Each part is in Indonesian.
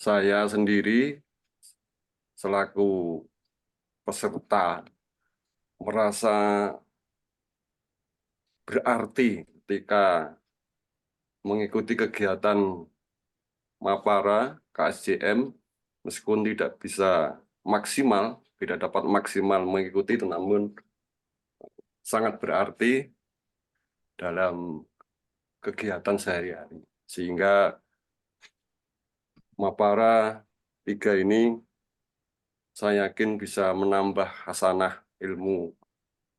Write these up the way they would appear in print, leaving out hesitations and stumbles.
Saya sendiri selaku peserta merasa berarti ketika mengikuti kegiatan Mapara KSJM, meskipun tidak bisa maksimal, tidak dapat maksimal mengikuti itu, namun sangat berarti dalam kegiatan sehari-hari. Sehingga Mapara 3 ini saya yakin bisa menambah hasanah ilmu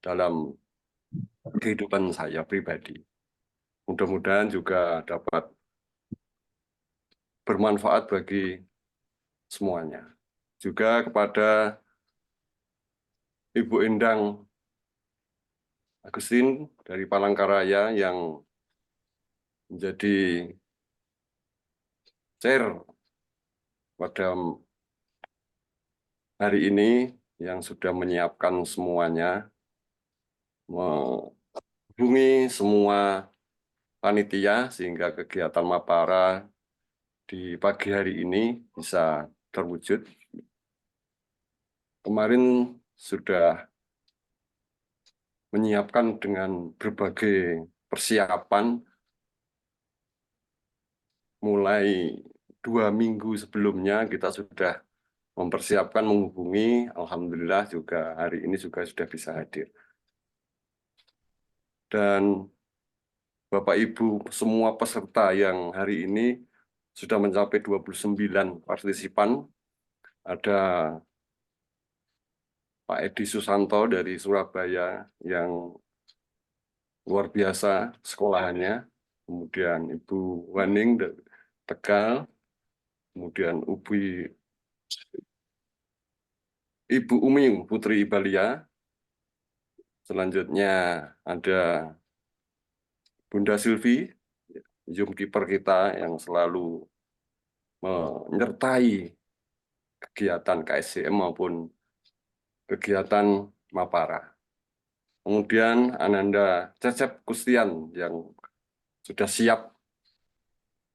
dalam kehidupan saya pribadi. Mudah-mudahan juga dapat bermanfaat bagi semuanya. Juga kepada Ibu Endang Agustin dari Palangkaraya yang menjadi chair pada hari ini, yang sudah menyiapkan semuanya, menghubungi semua panitia sehingga kegiatan Mapara di pagi hari ini bisa terwujud. Kemarin sudah menyiapkan dengan berbagai persiapan, mulai 2 minggu sebelumnya kita sudah mempersiapkan, menghubungi. Alhamdulillah juga hari ini juga sudah bisa hadir. Dan Bapak Ibu semua peserta yang hari ini sudah mencapai 29 partisipan. Ada Pak Edi Susanto dari Surabaya yang luar biasa sekolahannya, kemudian Ibu Waning dari Tegal, kemudian Ibu Umi Putri Ibalia, selanjutnya ada Bunda Silvi, Zoomkeeper kita yang selalu menyertai kegiatan KSCM maupun kegiatan Mapara. Kemudian Ananda Cecep Kustian yang sudah siap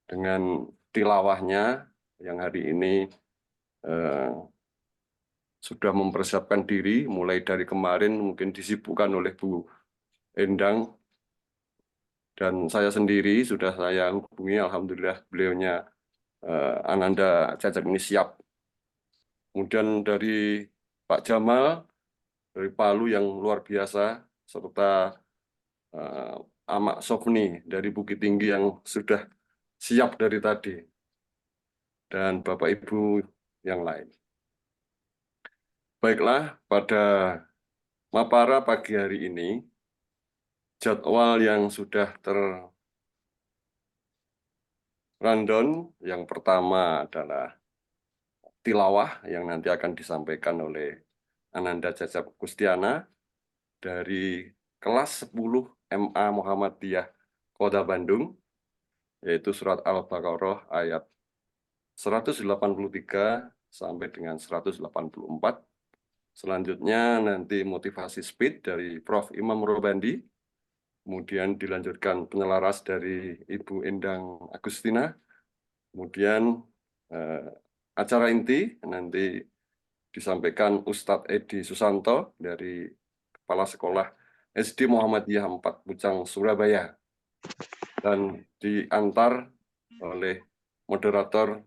dengan tilawahnya, yang hari ini sudah mempersiapkan diri, mulai dari kemarin mungkin disibukkan oleh Bu Endang, dan saya sendiri sudah saya hubungi, alhamdulillah beliaunya Ananda Cecep ini siap. Kemudian dari Pak Jamal dari Palu yang luar biasa, serta Amak Sofni dari Bukit Tinggi yang sudah siap dari tadi, dan Bapak Ibu yang lain. Baiklah, pada Mapara pagi hari ini, jadwal yang sudah rundown, yang pertama adalah tilawah yang nanti akan disampaikan oleh Ananda Cecep Kustiana dari kelas 10 MA Muhammadiyah Kota Bandung, yaitu surat Al-Baqarah ayat 183 sampai dengan 184. Selanjutnya nanti motivasi speed dari Prof. Imam Robandi, kemudian dilanjutkan penyelaras dari Ibu Endang Agustina, kemudian acara inti nanti disampaikan Ustadz Edi Susanto dari Kepala Sekolah SD Muhammadiyah 4 Pucang, Surabaya, dan diantar oleh moderator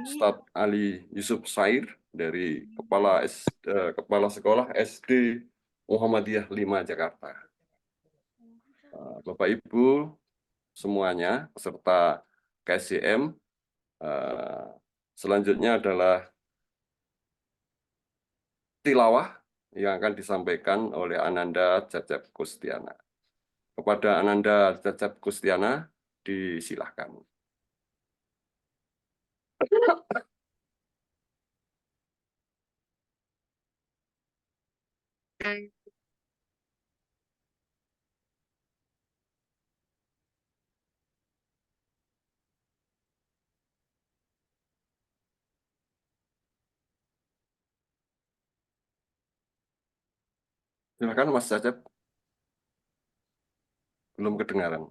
Ustadz Ali Yusuf Sair dari Kepala Sekolah SD Muhammadiyah 5 Jakarta. Bapak Ibu semuanya peserta KSJM, selanjutnya adalah tilawah yang akan disampaikan oleh Ananda Cecep Kustiana. Kepada Ananda Cecep Kustiana, disilahkan. Silakan Mas Cecep, belum kedengaran.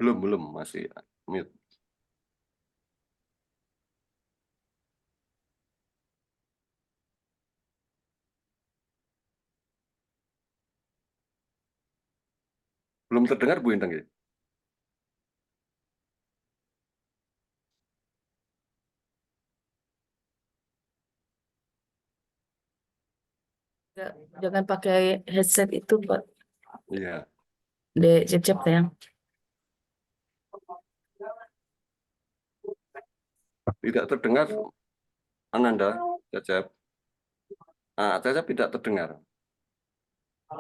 Belum, masih mute. Belum terdengar Bu Endang ya? Jangan pakai headset itu, Pak. Iya. Dek, cep-cep ya. Tidak terdengar, Ananda, Cecep. Cecep tidak terdengar.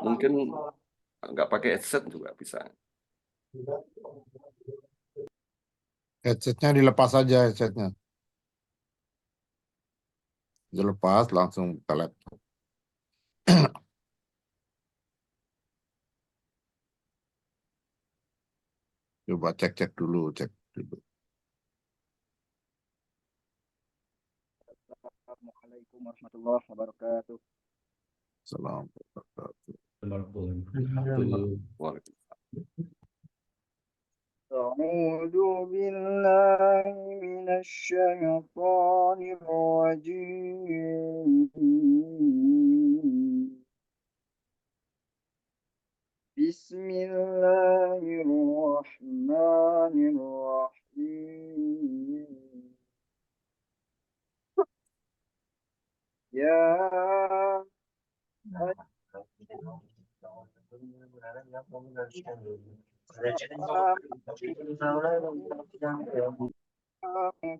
Mungkin nggak pakai headset juga bisa. Headsetnya dilepas aja headsetnya. Dilepas langsung buka laptop. Coba cek dulu, cek dulu. Assalamualaikum warahmatullahi wabarakatuh. Assalamualaikum. أعوذ بالله من الشيطان الرجيم. بسم الله الرحمن الرحيم. يا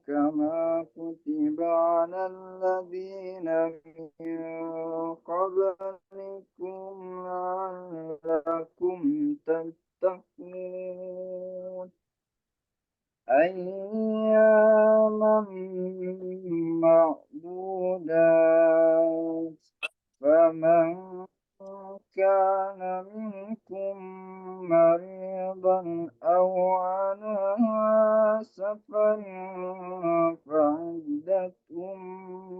كما كتب على الذين من قبلكم لعلكم تتقون أياما معدودات فمن كان منكم مريضا أو على سفر فعدة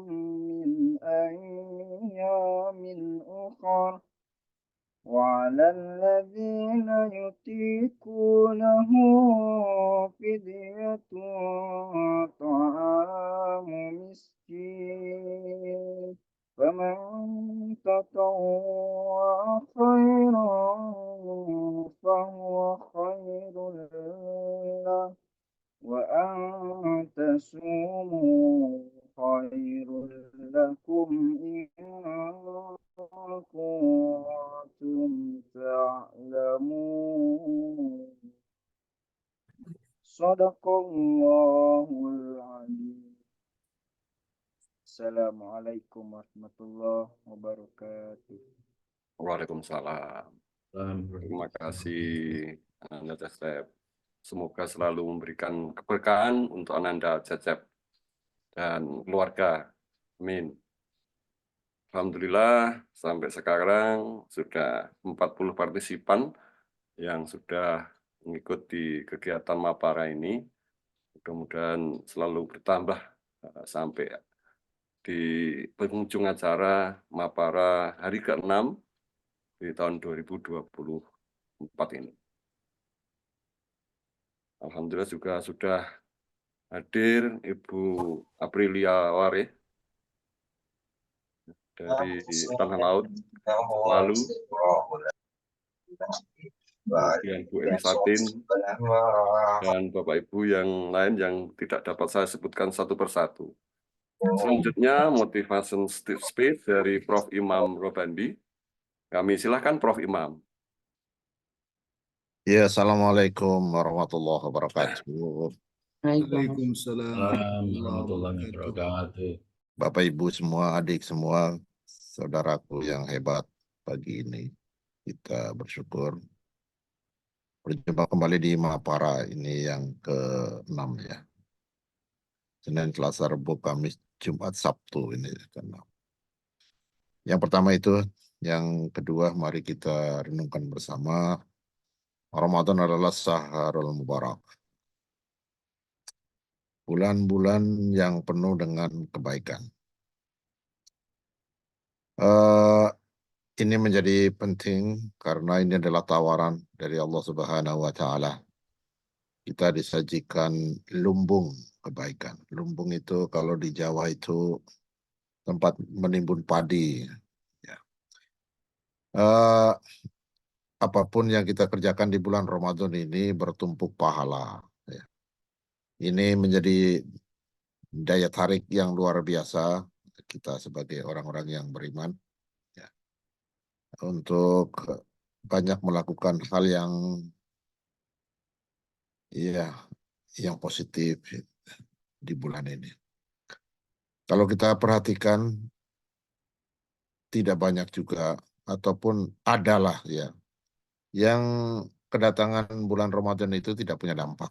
من أيام أخر وعلى الذين يطيقونه فدية طعام مسكين فمن تطوع خيرا فهو خير له وأن تصوموا خير لكم إن كنتم تعلمون صدق الله العليم. Assalamualaikum warahmatullahi wabarakatuh. Waalaikumsalam. Terima kasih, Ananda Cecep. Semoga selalu memberikan keberkahan untuk Ananda Cecep dan keluarga. Amin. Alhamdulillah, sampai sekarang sudah 40 partisipan yang sudah mengikuti kegiatan Mapara ini. Mudah-mudahan selalu bertambah sampai di penghujung acara Mapara hari ke-6 di tahun 2024 ini. Alhamdulillah juga sudah hadir Ibu Aprilia Ware dari Tanah Laut, lalu kemudian Bu Elisatin dan Bapak Ibu yang lain yang tidak dapat saya sebutkan satu persatu. Selanjutnya motivation speech dari Prof. Imam Robandi. Kami silahkan Prof. Imam. Ya, Assalamualaikum warahmatullahi wabarakatuh. Waalaikumsalam warahmatullahi wabarakatuh. Bapak Ibu semua, adik semua, saudaraku yang hebat pagi ini. Kita bersyukur berjumpa kembali di Mapara ini yang ke-6 ya. Senin, Selasa, Rabu, Kamis, Jumat, Sabtu ini ke-6. Yang pertama itu, yang kedua mari kita renungkan bersama. Ramadan adalah Syahrul Mubarak. Bulan-bulan yang penuh dengan kebaikan. Ini menjadi penting karena ini adalah tawaran dari Allah Subhanahu wa Ta'ala kita disajikan lumbung kebaikan. Lumbung itu kalau di Jawa itu tempat menimbun padi. Ya. Apapun yang kita kerjakan di bulan Ramadan ini bertumpuk pahala. Ya. Ini menjadi daya tarik yang luar biasa kita sebagai orang-orang yang beriman, ya, untuk banyak melakukan hal yang yang positif di bulan ini. Kalau kita perhatikan tidak banyak juga ataupun adalah ya yang kedatangan bulan Ramadan itu tidak punya dampak.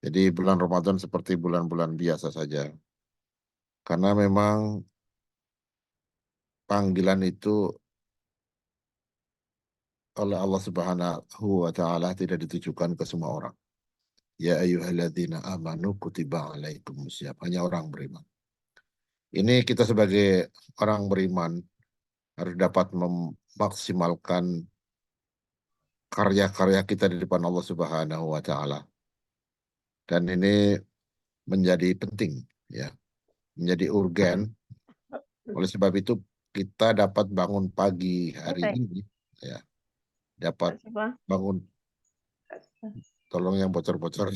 Jadi bulan Ramadan seperti bulan-bulan biasa saja. Karena memang panggilan itu oleh Allah Subhanahu wa taala tidak ditujukan ke semua orang. Ya ayyuhalladzina amanu kutiba alaikumusiyam. Hanya orang beriman. Ini kita sebagai orang beriman harus dapat memaksimalkan karya-karya kita di depan Allah Subhanahu wa taala. Dan ini menjadi penting, ya. Menjadi urgen. Oleh sebab itu kita dapat bangun pagi hari ini, ya. Dapat bangun, tolong yang bocor-bocor.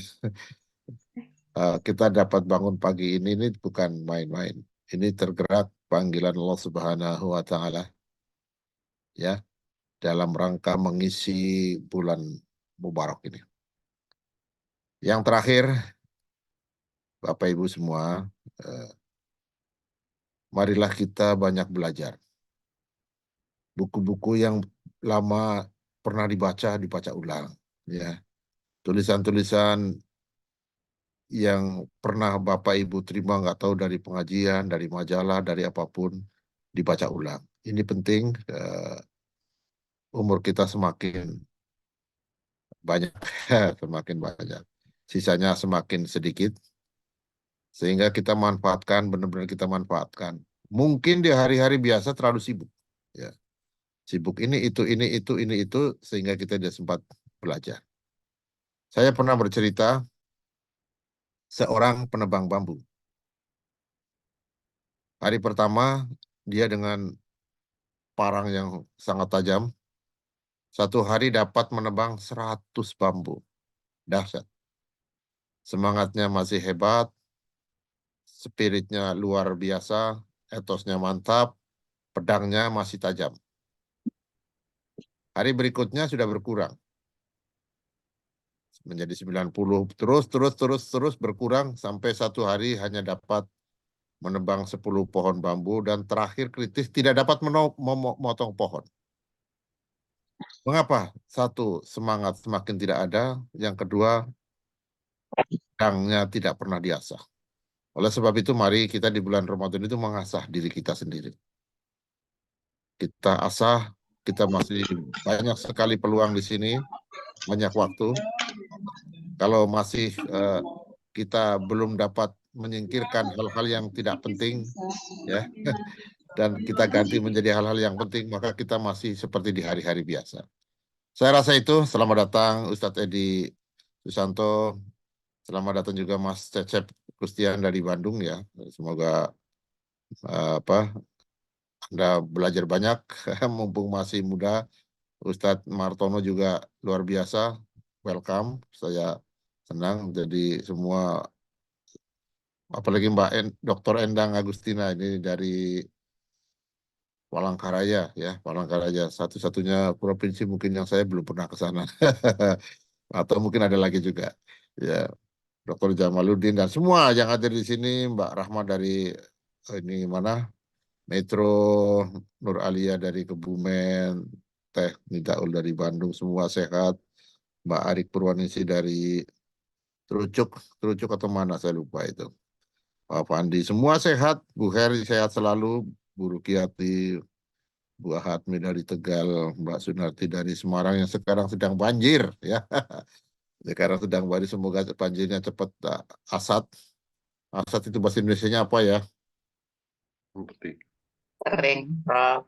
Kita dapat bangun pagi ini bukan main-main. Ini tergerak panggilan Allah Subhanahu wa taala, ya, dalam rangka mengisi bulan Mubarak ini. Yang terakhir, Bapak Ibu semua, marilah kita banyak belajar. Buku-buku yang lama pernah dibaca ulang, ya. Tulisan-tulisan yang pernah Bapak Ibu terima nggak tahu dari pengajian, dari majalah, dari apapun, dibaca ulang. Ini penting, umur kita semakin banyak, semakin banyak. Sisanya semakin sedikit, sehingga kita manfaatkan, benar-benar kita manfaatkan. Mungkin di hari-hari biasa terlalu sibuk, ya. Sibuk ini, itu, sehingga kita tidak sempat belajar. Saya pernah bercerita, seorang penebang bambu. Hari pertama, dia dengan parang yang sangat tajam, satu hari dapat menebang 100 bambu. Dahsyat. Semangatnya masih hebat, spiritnya luar biasa, etosnya mantap, pedangnya masih tajam. Hari berikutnya sudah berkurang. Menjadi 90, terus berkurang sampai satu hari hanya dapat menebang 10 pohon bambu dan terakhir kritis tidak dapat memotong pohon. Mengapa? Satu, semangat semakin tidak ada. Yang kedua, pedangnya tidak pernah diasah. Oleh sebab itu mari kita di bulan Ramadan itu mengasah diri kita sendiri. Kita asah, kita masih banyak sekali peluang di sini, banyak waktu. Kalau masih kita belum dapat menyingkirkan hal-hal yang tidak penting, ya, dan kita ganti menjadi hal-hal yang penting, maka kita masih seperti di hari-hari biasa. Saya rasa itu. Selamat datang Ustadz Edi Susanto. Selamat datang juga Mas Cecep Kustian dari Bandung, ya. Semoga Anda belajar banyak, mumpung masih muda. Ustadz Martono juga luar biasa. Welcome. Saya senang. Jadi semua, apalagi Dr. Endang Agustina ini dari Palangkaraya, ya. Palangkaraya satu-satunya provinsi mungkin yang saya belum pernah ke sana. Atau mungkin ada lagi juga, ya. Dr. Jamaluddin dan semua yang ada di sini, Mbak Rahma dari ini mana? Metro, Nur Alia dari Kebumen, Teh Midaul dari Bandung, semua sehat. Mbak Arik Purwaningsi dari Terucuk atau mana saya lupa itu. Pak Fandi, semua sehat. Bu Heri sehat selalu. Bu Rukiati, Bu Ahatmi dari Tegal, Mbak Sunarti dari Semarang yang sekarang sedang banjir, ya. Sekarang sedang banjir, semoga banjirnya cepat asat. Asat itu bahasa Indonesianya apa ya? Seperti Kering, Prof.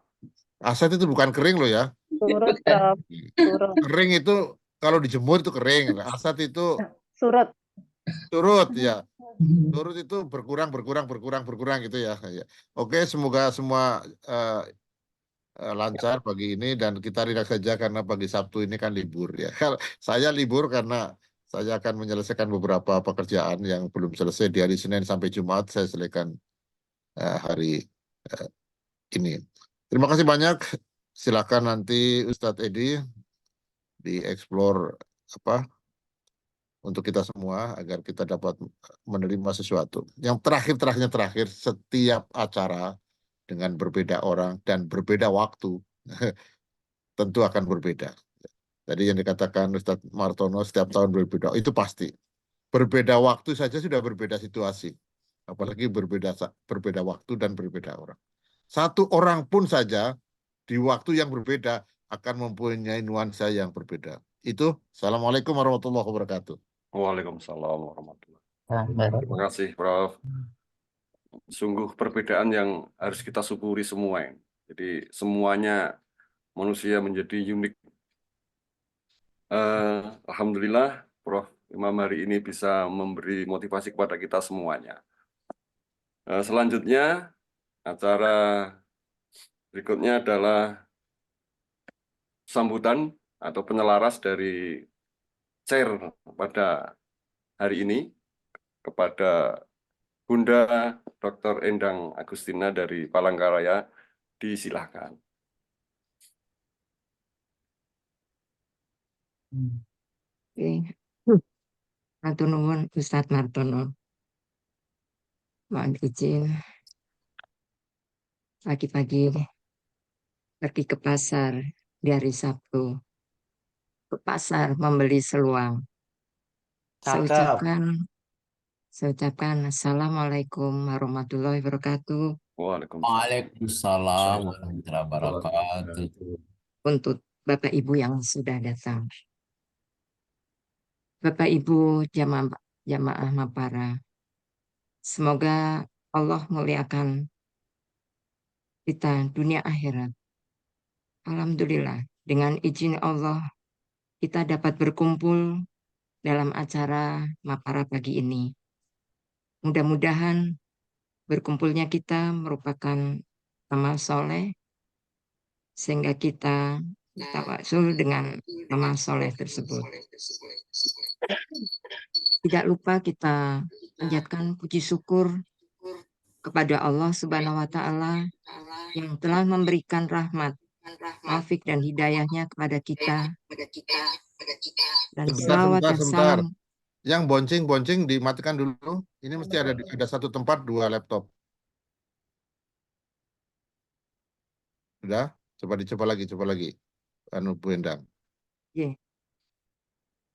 Asat itu bukan kering loh ya. Surut, Prof. Surut. Kering itu kalau dijemur itu kering. Asad itu Surut. turut ya. Turut itu berkurang gitu ya. Ya. Oke, semoga semua lancar pagi ini dan kita rileks saja karena pagi Sabtu ini kan libur ya. Saya libur karena saya akan menyelesaikan beberapa pekerjaan yang belum selesai di hari Senin sampai Jumat. Saya selesaikan hari ini. Terima kasih banyak. Silakan nanti Ustadz Edi dieksplor apa untuk kita semua agar kita dapat menerima sesuatu. Yang terakhir, setiap acara dengan berbeda orang dan berbeda waktu tentu akan berbeda. Tadi yang dikatakan Ustadz Martono setiap tahun berbeda, itu pasti. Berbeda waktu saja sudah berbeda situasi. Apalagi berbeda waktu dan berbeda orang. Satu orang pun saja di waktu yang berbeda akan mempunyai nuansa yang berbeda. Itu. Assalamualaikum warahmatullahi wabarakatuh. Waalaikumsalam warahmatullahi wabarakatuh. Terima kasih, Prof. Sungguh perbedaan yang harus kita syukuri semua. Jadi semuanya manusia menjadi unik. Alhamdulillah, Prof. Imam hari ini bisa memberi motivasi kepada kita semuanya. Selanjutnya, acara berikutnya adalah sambutan atau penyelaras dari chair pada hari ini kepada Bunda Dr. Endang Agustina dari Palangkaraya. Disilahkan. Oke. Matur nuwun Ustadz Martono. Mohon izin pagi-pagi pergi ke pasar di hari Sabtu. Ke pasar membeli seluang. Saya ucapkan Assalamualaikum warahmatullahi wabarakatuh Waalaikumsalam. Waalaikumsalam warahmatullahi wabarakatuh. untuk Bapak Ibu yang sudah datang. Bapak Ibu jamaah Mapara, semoga Allah muliakan kita dunia akhirat. Alhamdulillah, dengan izin Allah kita dapat berkumpul dalam acara Mapara pagi ini. Mudah-mudahan berkumpulnya kita merupakan amal soleh sehingga kita tawasul dengan amal soleh tersebut. Tidak lupa kita panjatkan puji syukur kepada Allah Subhanahu wa Ta'ala yang telah memberikan rahmat, taufik dan hidayahnya kepada kita. Dan selawat dan salam. Yang bonceng dimatikan dulu. Ini mesti ada satu tempat 2 laptop. Sudah? Coba lagi. Anu Bu Endang. Yeah.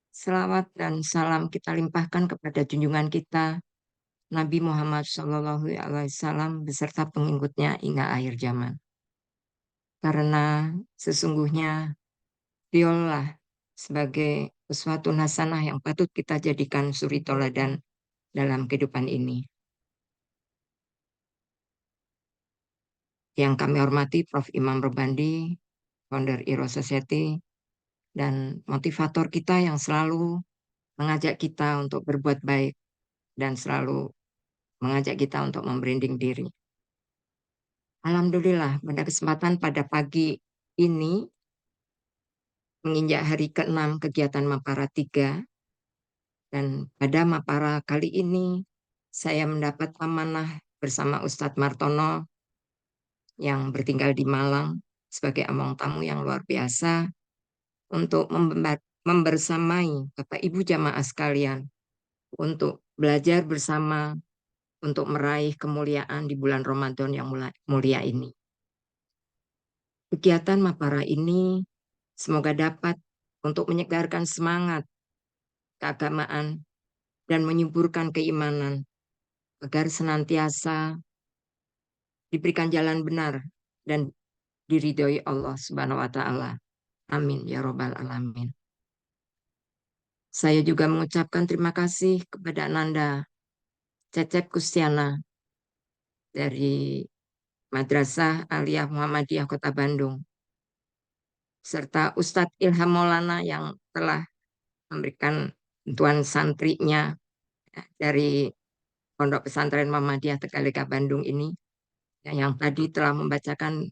Selawat dan salam kita limpahkan kepada junjungan kita Nabi Muhammad SAW beserta pengikutnya hingga akhir zaman. Karena sesungguhnya beliaulah sebagai uswatun hasanah yang patut kita jadikan suri toladan dalam kehidupan ini. Yang kami hormati Prof. Imam Robandi, founder Iro Society, dan motivator kita yang selalu mengajak kita untuk berbuat baik dan selalu mengajak kita untuk memberending diri. Alhamdulillah, pada kesempatan pada pagi ini, menginjak hari ke-6 kegiatan Mapara 3, dan pada Mapara kali ini, saya mendapat amanah bersama Ustadz Martono yang bertinggal di Malang sebagai among tamu yang luar biasa untuk membersamai Bapak Ibu jamaah sekalian untuk belajar bersama untuk meraih kemuliaan di bulan Ramadan yang mulia ini. Kegiatan Mapara ini semoga dapat untuk menyegarkan semangat keagamaan dan menyuburkan keimanan agar senantiasa diberikan jalan benar dan diridhoi Allah Subhanahu wa Ta'ala. Amin ya Rabbal Alamin. Saya juga mengucapkan terima kasih kepada Nanda Cecep Kustiana dari Madrasah Aliyah Muhammadiyah Kota Bandung, serta Ustadz Ilham Maulana yang telah memberikan bantuan santrinya ya, dari Pondok Pesantren Muhammadiyah Tegalika Bandung ini ya, yang tadi telah membacakan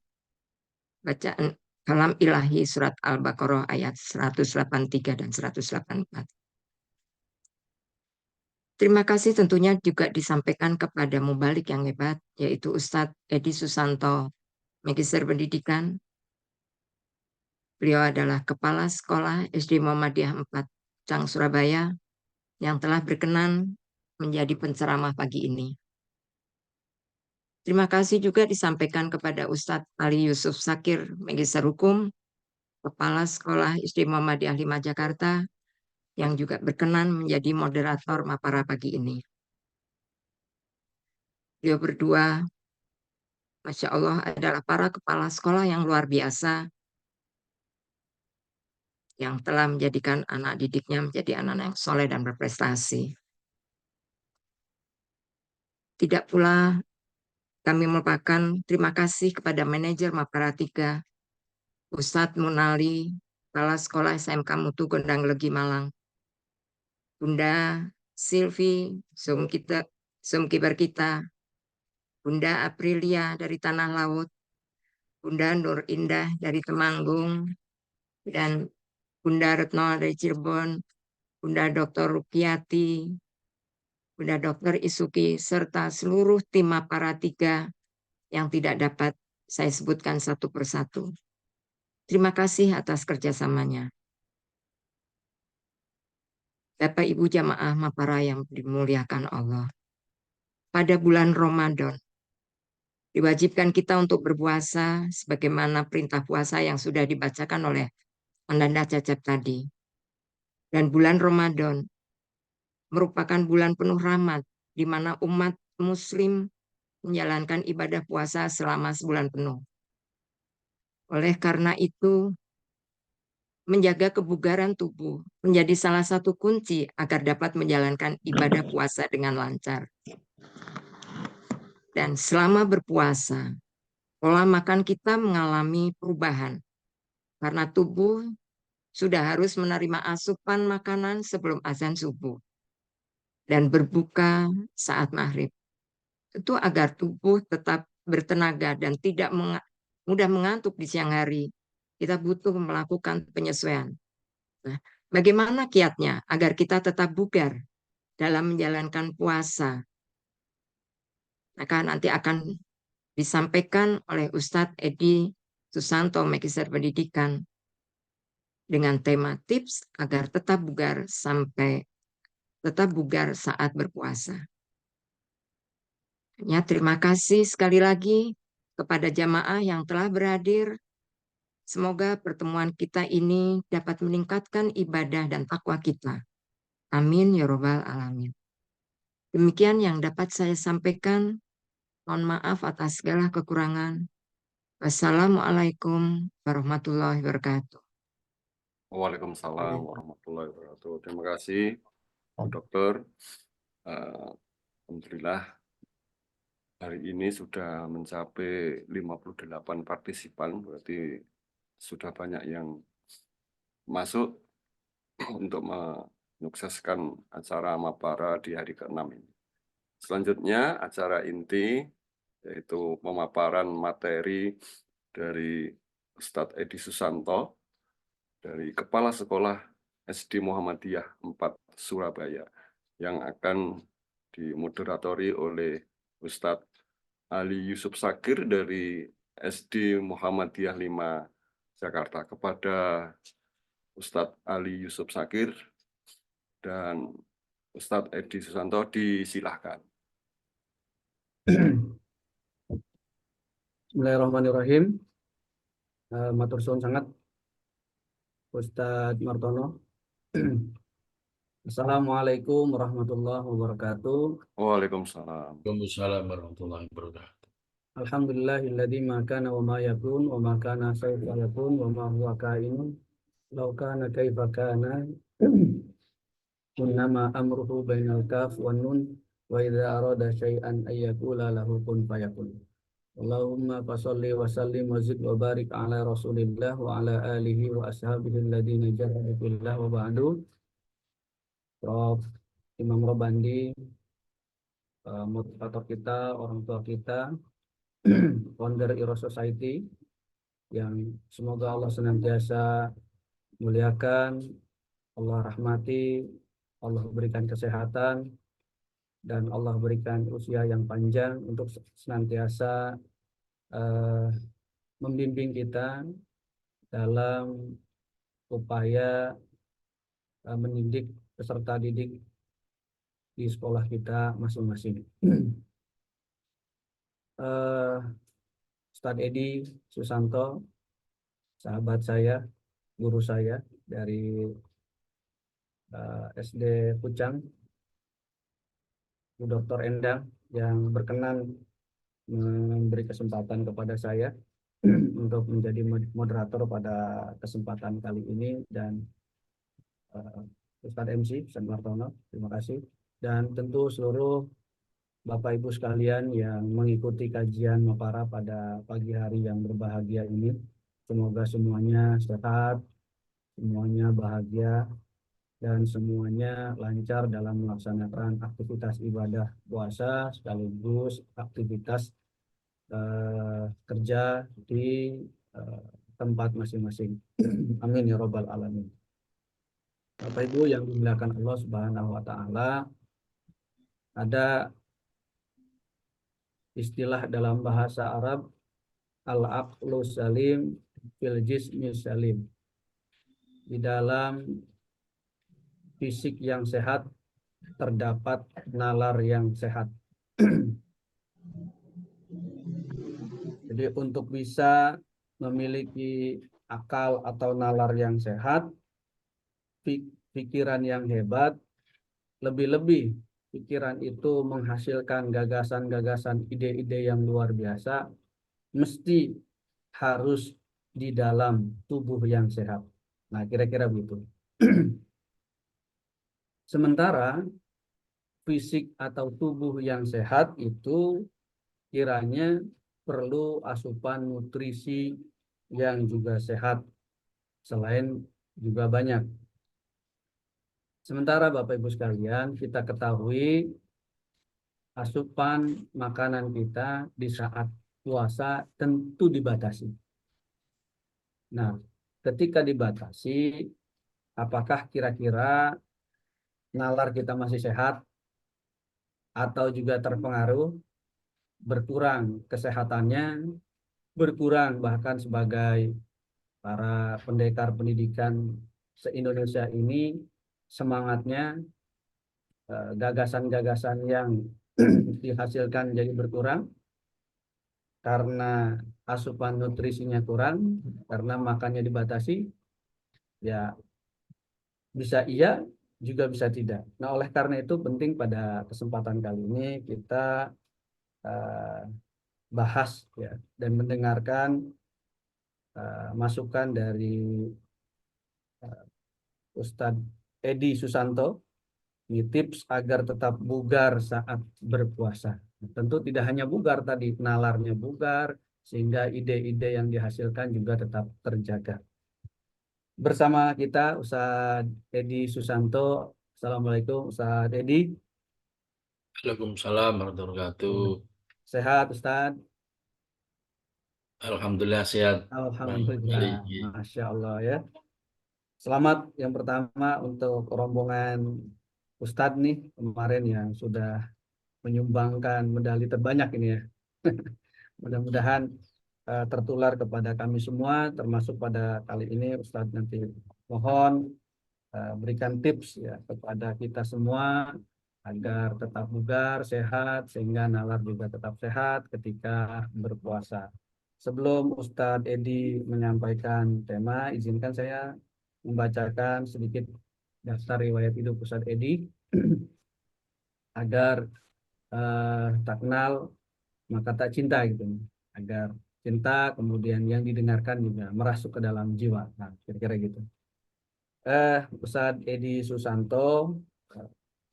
bacaan kalam ilahi surat Al-Baqarah ayat 183 dan 184. Terima kasih tentunya juga disampaikan kepada mubalik yang hebat, yaitu Ustadz Edi Susanto, Magister Pendidikan. Beliau adalah Kepala Sekolah SD Muhammadiyah 4 Cang Surabaya yang telah berkenan menjadi penceramah pagi ini. Terima kasih juga disampaikan kepada Ustadz Ali Yusuf Sakir, Magister Hukum, Kepala Sekolah SD Muhammadiyah 5 Jakarta, yang juga berkenan menjadi moderator Mapara pagi ini. Beliau berdua, Masya Allah, adalah para kepala sekolah yang luar biasa, yang telah menjadikan anak didiknya menjadi anak-anak yang soleh dan berprestasi. Tidak pula kami melupakan terima kasih kepada manajer Mapara 3, Ustadz Munali, Kepala Sekolah SMK Mutu Gondang Legi Malang, Bunda Silvi, Sumkibar kita, Bunda Aprilia dari Tanah Laut, Bunda Nur Indah dari Temanggung, dan Bunda Retno dari Cirebon, Bunda Dr. Rukiati, Bunda Dr. Isuki, serta seluruh tim Mapara 3 yang tidak dapat saya sebutkan satu persatu. Terima kasih atas kerjasamanya. Bapak Ibu jamaah Mapara yang dimuliakan Allah. Pada bulan Ramadan, diwajibkan kita untuk berpuasa sebagaimana perintah puasa yang sudah dibacakan oleh Mandanda Cecep tadi. Dan bulan Ramadan merupakan bulan penuh rahmat, di mana umat muslim menjalankan ibadah puasa selama sebulan penuh. Oleh karena itu, menjaga kebugaran tubuh menjadi salah satu kunci agar dapat menjalankan ibadah puasa dengan lancar. Dan selama berpuasa, pola makan kita mengalami perubahan, karena tubuh sudah harus menerima asupan makanan sebelum azan subuh dan berbuka saat maghrib. Itu agar tubuh tetap bertenaga dan tidak mudah mengantuk di siang hari. Kita butuh melakukan penyesuaian. Nah, bagaimana kiatnya agar kita tetap bugar dalam menjalankan puasa? Maka nanti akan disampaikan oleh Ustadz Edi Susanto, Magister Pendidikan, dengan tema tips agar tetap bugar saat berpuasa. Ya, terima kasih sekali lagi kepada jamaah yang telah berhadir. Semoga pertemuan kita ini dapat meningkatkan ibadah dan takwa kita. Amin ya robbal alamin. Demikian yang dapat saya sampaikan. Mohon maaf atas segala kekurangan. Wassalamualaikum warahmatullahi wabarakatuh. Waalaikumsalam warahmatullahi wabarakatuh. Terima kasih, Bu Dokter. Alhamdulillah hari ini sudah mencapai 58 partisipan, berarti sudah banyak yang masuk untuk menyukseskan acara Mapara di hari ke-6 ini. Selanjutnya acara inti, yaitu pemaparan materi dari Ustadz Edi Susanto dari Kepala Sekolah SD Muhammadiyah 4 Surabaya yang akan dimoderatori oleh Ustadz Ali Yusuf Sakir dari SD Muhammadiyah 5 Jakarta. Kepada Ustadz Ali Yusuf Sakir dan Ustadz Edi Susanto disilahkan. Bismillahirrahmanirrahim. Matur suwun sangat Ustadz Martono. Assalamualaikum warahmatullahi wabarakatuh. Waalaikumsalam. Waalaikumsalam warahmatullahi wabarakatuh. Alhamdulillahilladzi ma kana wa ma yakun wa ma kana sawfa yakun wa ma huwa kainun law kana kaifa kana innama amruhu bainal kaf wan nun wa idza arada syai'an ay yaqula lahu kun fayakun. Allahumma fasholli wa sallim wa zid wa barik ala Rasulillah wa ala alihi wa ashabihi alladhina jahadu fillah wa ba'du. Prof. Imam Robandi, motivator kita, orang tua kita, founder Iro Society, yang semoga Allah senantiasa muliakan, Allah rahmati, Allah berikan kesehatan, dan Allah berikan usia yang panjang untuk senantiasa membimbing kita dalam upaya mendidik peserta didik di sekolah kita masing-masing. Ustadz Edi Susanto, sahabat saya, guru saya dari SD Pucang, Bu Dr. Endang, yang berkenan memberi kesempatan kepada saya untuk menjadi moderator pada kesempatan kali ini, dan Ustadz MC, Ustadz Martono, terima kasih. Dan tentu seluruh Bapak Ibu sekalian yang mengikuti kajian Mapara pada pagi hari yang berbahagia ini. Semoga semuanya sehat, semuanya bahagia, dan semuanya lancar dalam melaksanakan aktivitas ibadah puasa sekaligus aktivitas kerja di tempat masing-masing. Amin ya Rabbal Alamin. Bapak Ibu yang dimuliakan Allah Subhanahu wa Ta'ala, ada istilah dalam bahasa Arab, al-aqlu salim fil jismi salim. Di dalam fisik yang sehat terdapat nalar yang sehat. Jadi untuk bisa memiliki akal atau nalar yang sehat, pikiran yang hebat, lebih-lebih pikiran itu menghasilkan gagasan-gagasan, ide-ide yang luar biasa, mesti harus di dalam tubuh yang sehat. Nah, kira-kira begitu. Sementara fisik atau tubuh yang sehat itu kiranya perlu asupan nutrisi yang juga sehat, selain juga banyak. Sementara Bapak Ibu sekalian, kita ketahui asupan makanan kita di saat puasa tentu dibatasi. Nah, ketika dibatasi, apakah kira-kira nalar kita masih sehat atau juga terpengaruh, berkurang kesehatannya, berkurang bahkan sebagai para pendekar pendidikan se-Indonesia ini semangatnya, gagasan-gagasan yang dihasilkan jadi berkurang karena asupan nutrisinya kurang, karena makannya dibatasi, ya bisa iya, juga bisa tidak. Nah, oleh karena itu penting pada kesempatan kali ini kita bahas ya, dan mendengarkan masukan dari Ustadz Edi Susanto, ini tips agar tetap bugar saat berpuasa. Tentu tidak hanya bugar tadi, nalarnya bugar, sehingga ide-ide yang dihasilkan juga tetap terjaga. Bersama kita Ustadz Edi Susanto. Assalamualaikum Ustadz Edi. Waalaikumsalam warahmatullahi wabarakatuh. Sehat Ustadz? Alhamdulillah sehat. Alhamdulillah, Masya Allah ya. Selamat yang pertama untuk rombongan Ustadz nih kemarin yang sudah menyumbangkan medali terbanyak ini ya. Mudah-mudahan tertular kepada kami semua, termasuk pada kali ini Ustadz nanti mohon berikan tips ya kepada kita semua agar tetap bugar, sehat, sehingga nalar juga tetap sehat ketika berpuasa. Sebelum Ustadz Edi menyampaikan tema, izinkan saya membacakan sedikit daftar riwayat hidup Ustadz Edi agar tak kenal maka tak cinta gitu, agar cinta kemudian yang didengarkan juga merasuk ke dalam jiwa. Nah, kira-kira gitu. Ustadz Edi Susanto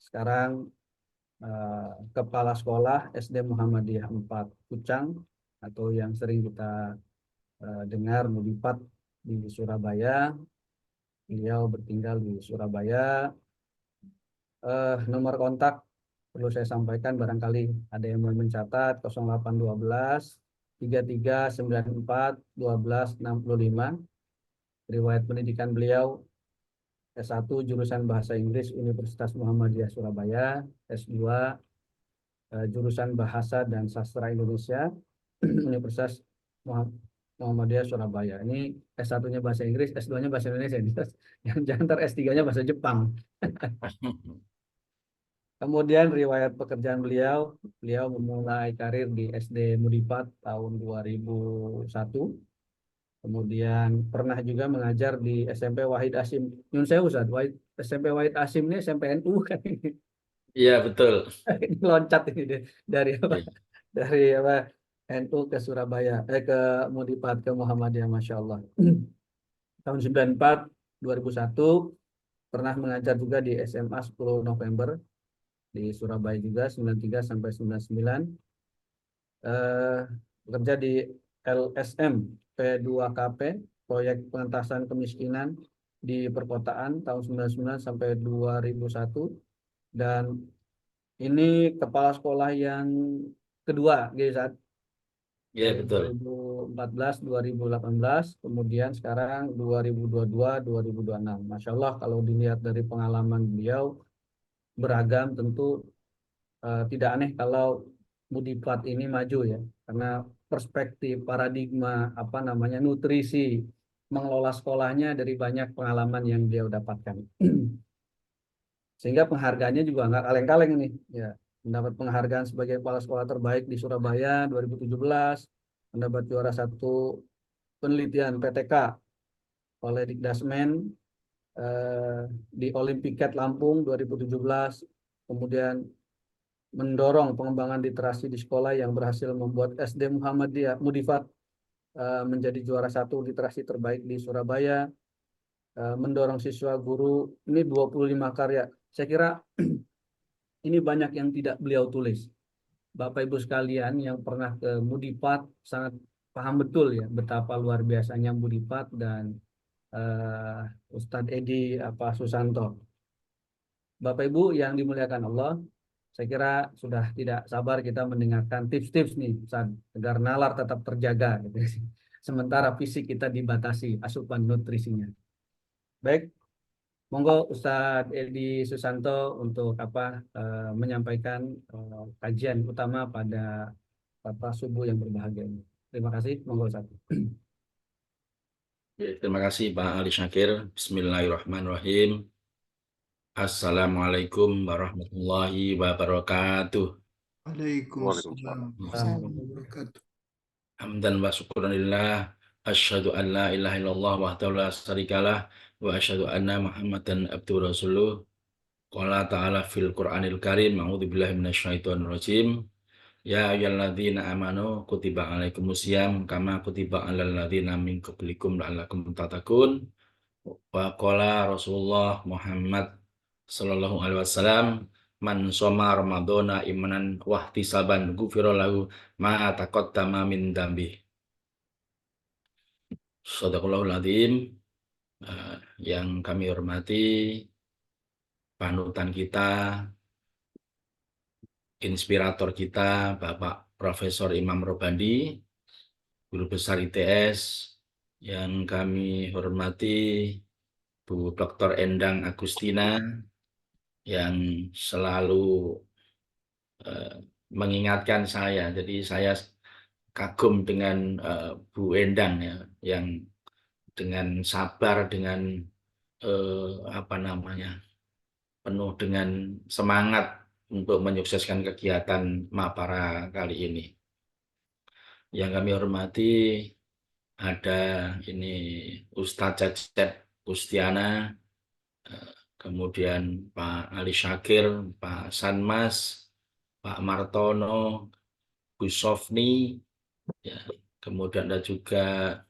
sekarang Kepala Sekolah SD Muhammadiyah 4 Pucang, atau yang sering kita dengar Mudipat di Surabaya. Beliau bertinggal di Surabaya Nomor kontak perlu saya sampaikan barangkali ada yang mau mencatat 0812 3394 1265. Riwayat pendidikan beliau S1 jurusan Bahasa Inggris Universitas Muhammadiyah Surabaya, S2 jurusan Bahasa dan Sastra Indonesia Universitas Muhammadiyah Surabaya. Ini S1-nya Bahasa Inggris, S2-nya Bahasa Indonesia. Jangan ntar S3-nya Bahasa Jepang. Kemudian riwayat pekerjaan beliau memulai karir di SD Mudipat tahun 2001. Kemudian pernah juga mengajar di SMP Wahid Hasyim. Nyun sewu Ustaz, SMP Wahid Hasyim ini SMP NU kan ini. Iya, betul. Ini loncat ini dari apa? Iya. Dari apa? NU ke Surabaya, ke Mudipat, ke Muhammadiyah, Masya Allah. Tahun 94, 2001, pernah mengajar juga di SMA 10 November, di Surabaya juga, 93 sampai 99. Bekerja di LSM P2KP, proyek pengentasan kemiskinan di perkotaan tahun 99 sampai 2001. Dan ini kepala sekolah yang kedua, saat Iya, betul. 2014, 2018, kemudian sekarang 2022, 2026. Masya Allah, kalau dilihat dari pengalaman beliau beragam, tentu tidak aneh kalau Mudipat ini maju ya, karena perspektif paradigma nutrisi mengelola sekolahnya dari banyak pengalaman yang dia dapatkan. Sehingga penghargaannya juga nggak kaleng-kaleng ini ya. Mendapat penghargaan sebagai kepala sekolah terbaik di Surabaya 2017, mendapat juara 1 penelitian PTK oleh Dikdasmen di Olimpiket Lampung 2017, kemudian mendorong pengembangan literasi di sekolah yang berhasil membuat SD Muhammadiyah Mudifat menjadi juara 1 literasi terbaik di Surabaya, mendorong siswa guru, ini 25 karya. Saya kira ini banyak yang tidak beliau tulis. Bapak Ibu sekalian yang pernah ke Mudipat sangat paham betul ya betapa luar biasanya Mudipat dan Ustadz Edi Susanto. Bapak Ibu yang dimuliakan Allah, saya kira sudah tidak sabar kita mendengarkan tips-tips nih agar nalar tetap terjaga gitu. Sementara fisik kita dibatasi asupan nutrisinya. Baik, monggo Ustadz Edi Susanto untuk menyampaikan kajian utama pada subuh yang berbahagia ini. Terima kasih, monggo Ustadz. Terima kasih Pak Ali Syakir. Bismillahirrahmanirrahim. Assalamualaikum warahmatullahi wabarakatuh. Waalaikumsalam warahmatullahi wabarakatuh. Hamdan wa syukuranillah. Asyhadu an la ilaha illallah wahdahu la syarikalah wa asyhadu anna Muhammadan abduhu rasuluh. Qala ta'ala fil Qur'anil Karim. A'udzubillahi minasyaitonir rajim. Ya ayyuhalladzina amanu kutiba alaikumusiyam kama kutiba alal ladzina min qablikum la'allakum tattaqun. Wa qala Rasulullah Muhammad sallallahu alaihi wasallam, man shoma ramadhana imanan wa ihtisaban ghufira lahu ma taqaddama min dambi. Shadaqallahul adzim. Yang kami hormati panutan kita, inspirator kita, Bapak Profesor Imam Robandi, Guru Besar ITS. Yang kami hormati Bu Dr. Endang Agustina, yang selalu mengingatkan saya. Jadi saya kagum dengan Bu Endang ya, yang dengan sabar, dengan penuh dengan semangat untuk menyukseskan kegiatan Mapara kali ini. Yang kami hormati ada ini Ustadz Cecep Kustiana, kemudian Pak Ali Syakir, Pak Sanmas, Pak Martono, Bu Sofni, ya, kemudian ada juga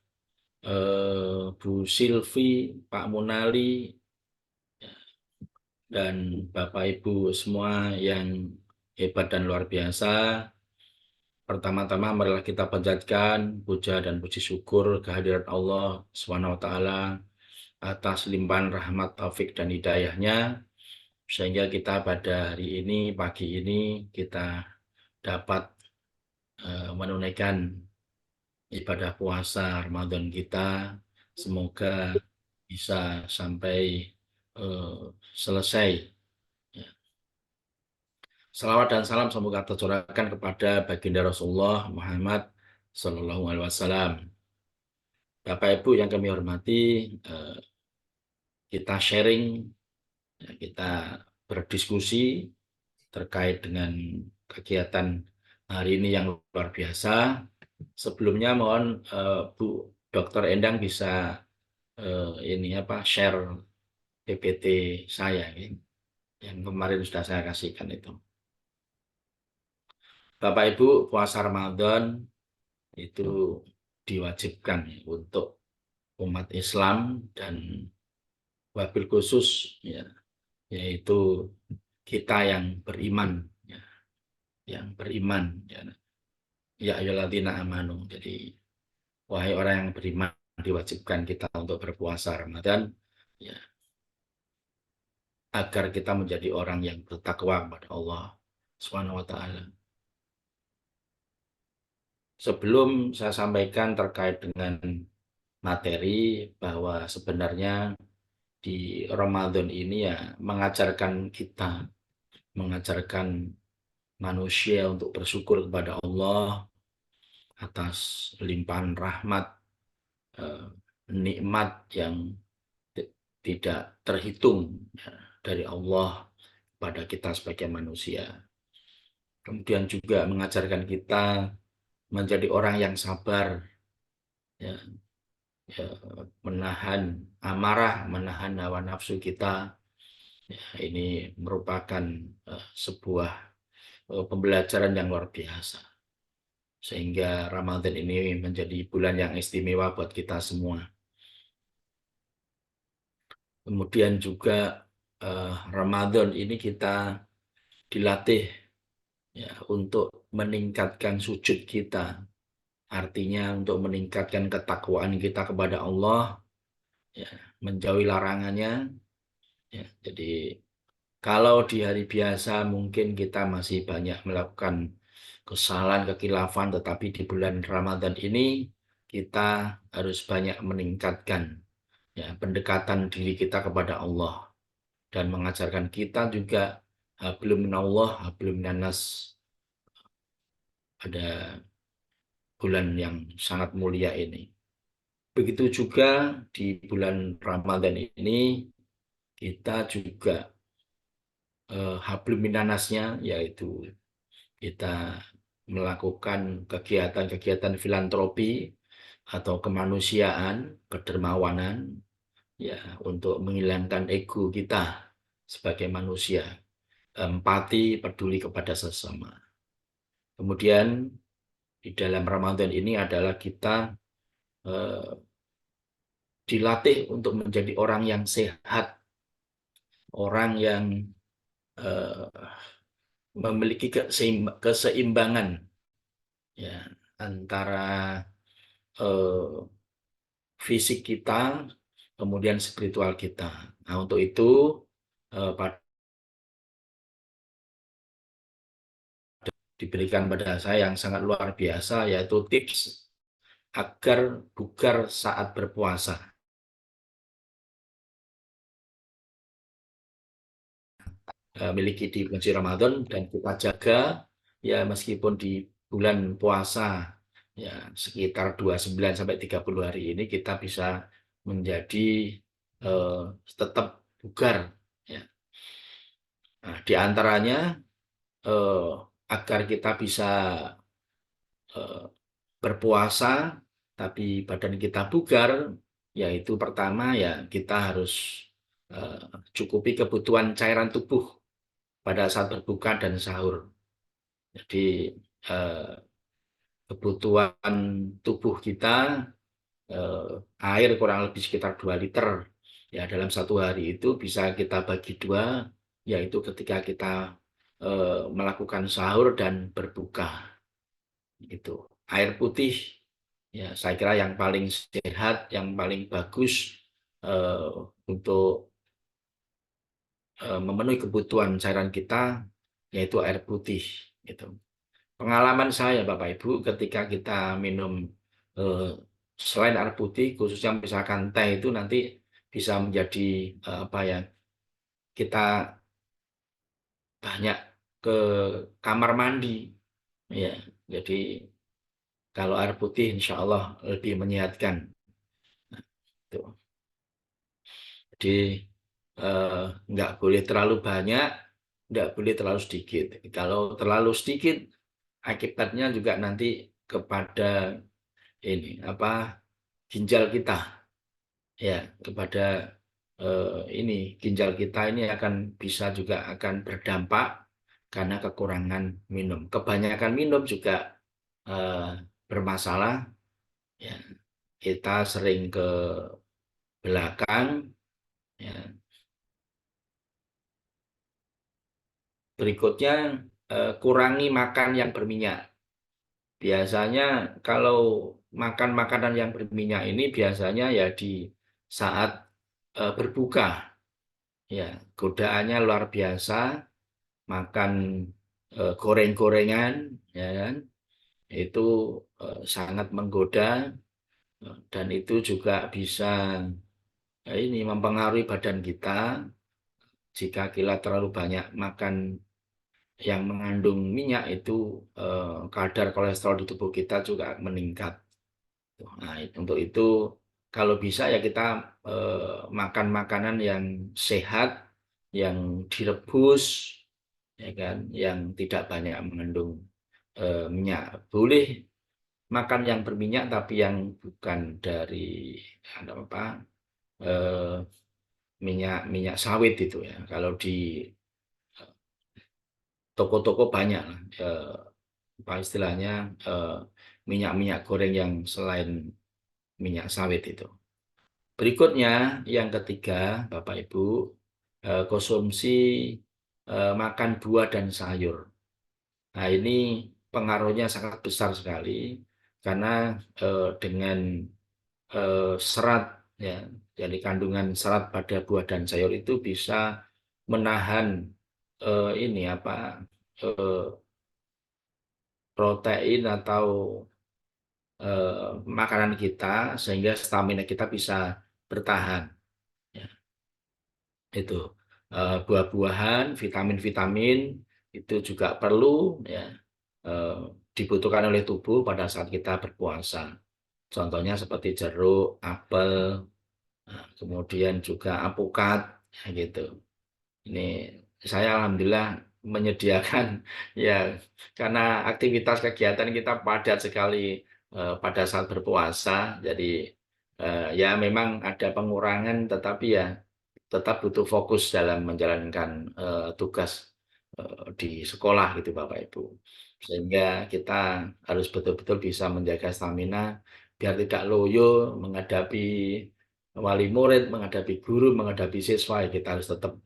Bu Silvi, Pak Munali, ya, dan Bapak Ibu semua yang hebat dan luar biasa. Pertama-tama marilah kita panjatkan puja dan puji syukur kehadirat Allah SWT atas limpahan rahmat, taufik dan hidayahnya. sehingga kita pada hari ini, pagi ini, kita dapat menunaikan ibadah puasa Ramadan kita. Semoga bisa sampai selesai. Ya. Salawat dan salam semoga tercurahkan kepada baginda Rasulullah Muhammad Sallallahu Alaihi Wasallam. Bapak Ibu yang kami hormati, kita sharing, kita berdiskusi terkait dengan kegiatan hari ini yang luar biasa. Sebelumnya mohon Bu Dr. Endang bisa share PPT saya yang kemarin sudah saya kasihkan itu. Bapak Ibu, puasa Ramadan itu diwajibkan untuk umat Islam dan wabil khusus yaitu kita yang beriman ya ayyuhalladzina amanu. Jadi wahai orang yang beriman, diwajibkan kita untuk berpuasa Ramadan agar kita menjadi orang yang bertakwa kepada Allah Subhanahu wa taala. Sebelum saya sampaikan terkait dengan materi, bahwa sebenarnya di Ramadan ini mengajarkan manusia untuk bersyukur kepada Allah atas limpahan rahmat, nikmat yang tidak terhitung dari Allah pada kita sebagai manusia. Kemudian juga mengajarkan kita menjadi orang yang sabar, menahan amarah, menahan hawa nafsu kita. Ini merupakan sebuah pembelajaran yang luar biasa. Sehingga Ramadan ini menjadi bulan yang istimewa buat kita semua. Kemudian juga Ramadan ini kita dilatih untuk meningkatkan sujud kita. Artinya untuk meningkatkan ketakwaan kita kepada Allah, menjauhi larangannya. Jadi kalau di hari biasa mungkin kita masih banyak melakukan kesalahan, kekhilafan, tetapi di bulan Ramadan ini kita harus banyak meningkatkan pendekatan diri kita kepada Allah dan mengajarkan kita juga hablum minallah, hablum minannas pada bulan yang sangat mulia ini. Begitu juga di bulan Ramadan ini kita juga hablum minannasnya, yaitu kita melakukan kegiatan-kegiatan filantropi atau kemanusiaan, kedermawanan, untuk menghilangkan ego kita sebagai manusia, empati, peduli kepada sesama. Kemudian di dalam Ramadan ini adalah kita dilatih untuk menjadi orang yang sehat, orang yang memiliki keseimbangan antara fisik kita, kemudian spiritual kita. Nah, untuk itu diberikan pada saya yang sangat luar biasa, yaitu tips agar bugar saat berpuasa. Miliki di bulan Ramadan, dan kita jaga meskipun di bulan puasa sekitar 29 sampai 30 hari ini kita bisa menjadi tetap bugar. Nah, di antaranya agar kita bisa berpuasa tapi badan kita bugar, yaitu pertama kita harus cukupi kebutuhan cairan tubuh pada saat berbuka dan sahur. Jadi kebutuhan tubuh kita, air kurang lebih sekitar 2 liter dalam satu hari itu bisa kita bagi 2, yaitu ketika kita melakukan sahur dan berbuka. Itu air putih saya kira yang paling sehat, yang paling bagus untuk memenuhi kebutuhan cairan kita, yaitu air putih. Gitu. Pengalaman saya Bapak Ibu ketika kita minum selain air putih, khususnya misalkan teh itu nanti bisa menjadi apa ya, kita banyak ke kamar mandi, ya. Jadi kalau air putih insya Allah lebih menyehatkan. Tuh. Jadi nggak boleh terlalu banyak, nggak boleh terlalu sedikit. Kalau terlalu sedikit, akibatnya juga nanti kepada ini apa ginjal kita, ya, kepada ini ginjal kita ini akan bisa juga akan berdampak karena kekurangan minum. Kebanyakan minum juga bermasalah, ya. Kita sering ke belakang, ya. Berikutnya kurangi makan yang berminyak. Biasanya kalau makan makanan yang berminyak ini biasanya ya di saat berbuka, ya, godaannya luar biasa, makan goreng-gorengan, ya kan, itu sangat menggoda, dan itu juga bisa ini mempengaruhi badan kita. Jika kita terlalu banyak makan yang mengandung minyak itu kadar kolesterol di tubuh kita juga meningkat. Nah, untuk itu kalau bisa ya kita makan makanan yang sehat, yang direbus, ya kan, yang tidak banyak mengandung minyak. Boleh makan yang berminyak tapi yang bukan dari apa minyak sawit itu, ya. Kalau di toko-toko banyak apa istilahnya minyak-minyak goreng yang selain minyak sawit itu. Berikutnya yang ketiga Bapak Ibu, konsumsi makan buah dan sayur. Nah ini pengaruhnya sangat besar sekali karena dengan serat, ya, jadi kandungan serat pada buah dan sayur itu bisa menahan ini apa protein atau makanan kita sehingga stamina kita bisa bertahan, ya. Itu buah-buahan, vitamin-vitamin itu juga perlu, ya, dibutuhkan oleh tubuh pada saat kita berpuasa. Contohnya seperti jeruk, apel, kemudian juga alpukat, ya, gitu. Ini saya alhamdulillah menyediakan, ya, karena aktivitas kegiatan kita padat sekali pada saat berpuasa, jadi ya memang ada pengurangan, tetapi ya tetap butuh fokus dalam menjalankan tugas di sekolah gitu Bapak Ibu. Sehingga kita harus betul-betul bisa menjaga stamina biar tidak loyo menghadapi wali murid, menghadapi guru, menghadapi siswa, ya kita harus tetap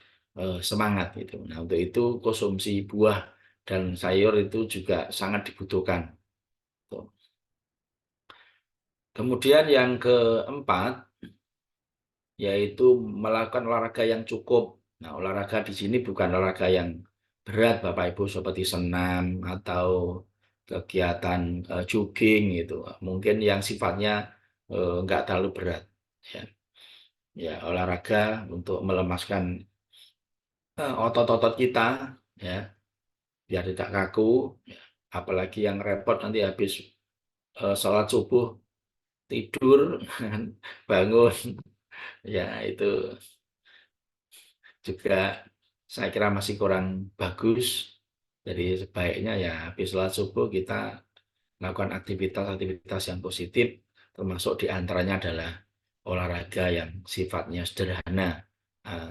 semangat gitu. Nah, untuk itu konsumsi buah dan sayur itu juga sangat dibutuhkan. Tuh. Kemudian yang keempat yaitu melakukan olahraga yang cukup. Nah, olahraga di sini bukan olahraga yang berat Bapak Ibu seperti senam atau kegiatan jogging gitu. Mungkin yang sifatnya nggak terlalu berat, ya. Ya, olahraga untuk melemaskan otot-otot kita, ya, biar tidak kaku, ya. Apalagi yang repot nanti habis sholat subuh tidur bangun, ya itu juga saya kira masih kurang bagus. Jadi sebaiknya ya habis sholat subuh kita melakukan aktivitas-aktivitas yang positif, termasuk diantaranya adalah olahraga yang sifatnya sederhana,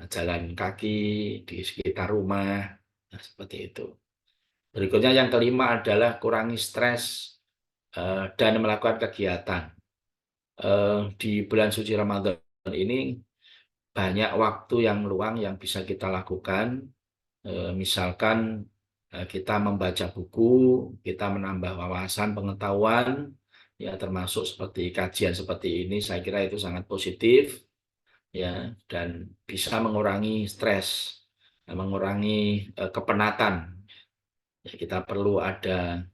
jalan kaki di sekitar rumah, nah, seperti itu. Berikutnya yang kelima adalah kurangi stres dan melakukan kegiatan. Di bulan suci Ramadan ini banyak waktu yang luang yang bisa kita lakukan. Misalkan kita membaca buku, kita menambah wawasan pengetahuan, ya, termasuk seperti kajian seperti ini, saya kira itu sangat positif, ya, dan bisa mengurangi stres. mengurangi kepenatan. Ya, kita perlu ada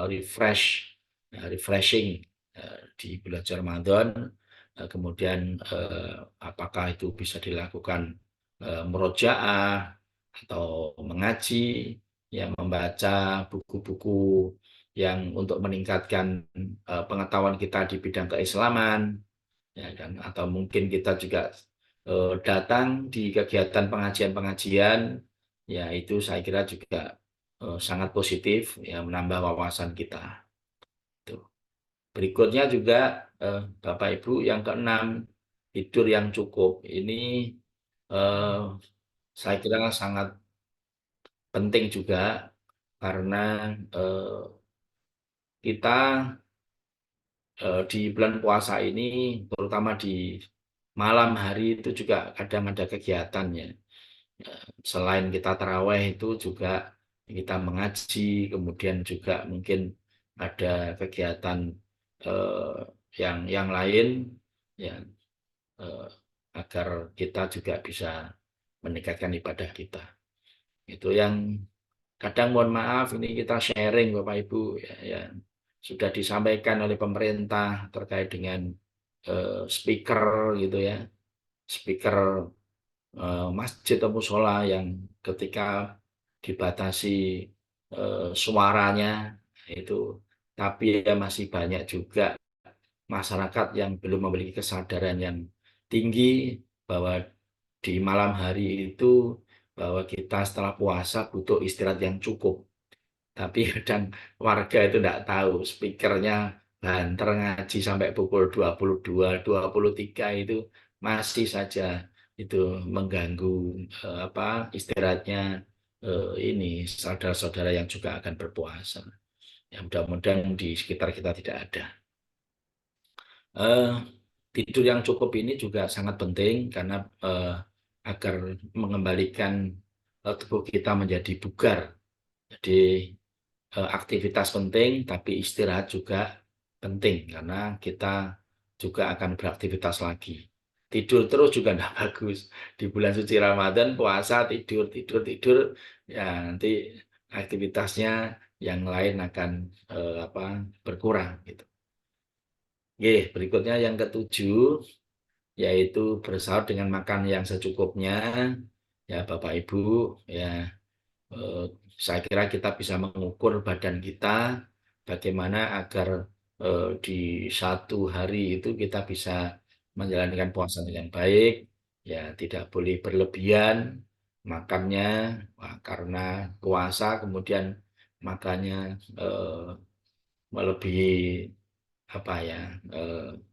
refreshing di bulan Ramadan. Kemudian apakah itu bisa dilakukan murojaah atau mengaji, yang membaca buku-buku yang untuk meningkatkan pengetahuan kita di bidang keislaman, ya kan? Atau mungkin kita juga datang di kegiatan pengajian-pengajian, ya itu saya kira juga sangat positif, ya menambah wawasan kita. Tuh. Berikutnya juga Bapak Ibu, yang keenam, tidur yang cukup. Ini saya kira sangat penting juga karena kita di bulan puasa ini, terutama di malam hari itu juga kadang ada kegiatannya. Selain kita taraweh itu juga kita mengaji, kemudian juga mungkin ada kegiatan yang lain, ya, agar kita juga bisa meningkatkan ibadah kita. Itu yang kadang, mohon maaf, ini kita sharing Bapak Ibu, ya, sudah disampaikan oleh pemerintah terkait dengan speaker gitu ya, speaker masjid atau musola yang ketika dibatasi suaranya itu, tapi ya masih banyak juga masyarakat yang belum memiliki kesadaran yang tinggi bahwa di malam hari itu bahwa kita setelah puasa butuh istirahat yang cukup. Tapi kadang warga itu tidak tahu, speakernya banter ngaji sampai pukul 22, 23 itu masih saja itu mengganggu istirahatnya ini saudara-saudara yang juga akan berpuasa. Ya, mudah-mudahan di sekitar kita tidak ada. Tidur yang cukup ini juga sangat penting karena agar mengembalikan tubuh kita menjadi bugar. Jadi aktivitas penting, tapi istirahat juga penting karena kita juga akan beraktivitas lagi. Tidur terus juga tidak bagus. Di bulan suci Ramadan puasa tidur, ya nanti aktivitasnya yang lain akan berkurang gitu. Oke, berikutnya yang ketujuh, yaitu bersahur dengan makan yang secukupnya. Ya Bapak Ibu, ya saya kira kita bisa mengukur badan kita bagaimana agar di satu hari itu kita bisa menjalankan puasa dengan baik, ya tidak boleh berlebihan makannya, karena puasa kemudian makannya melebihi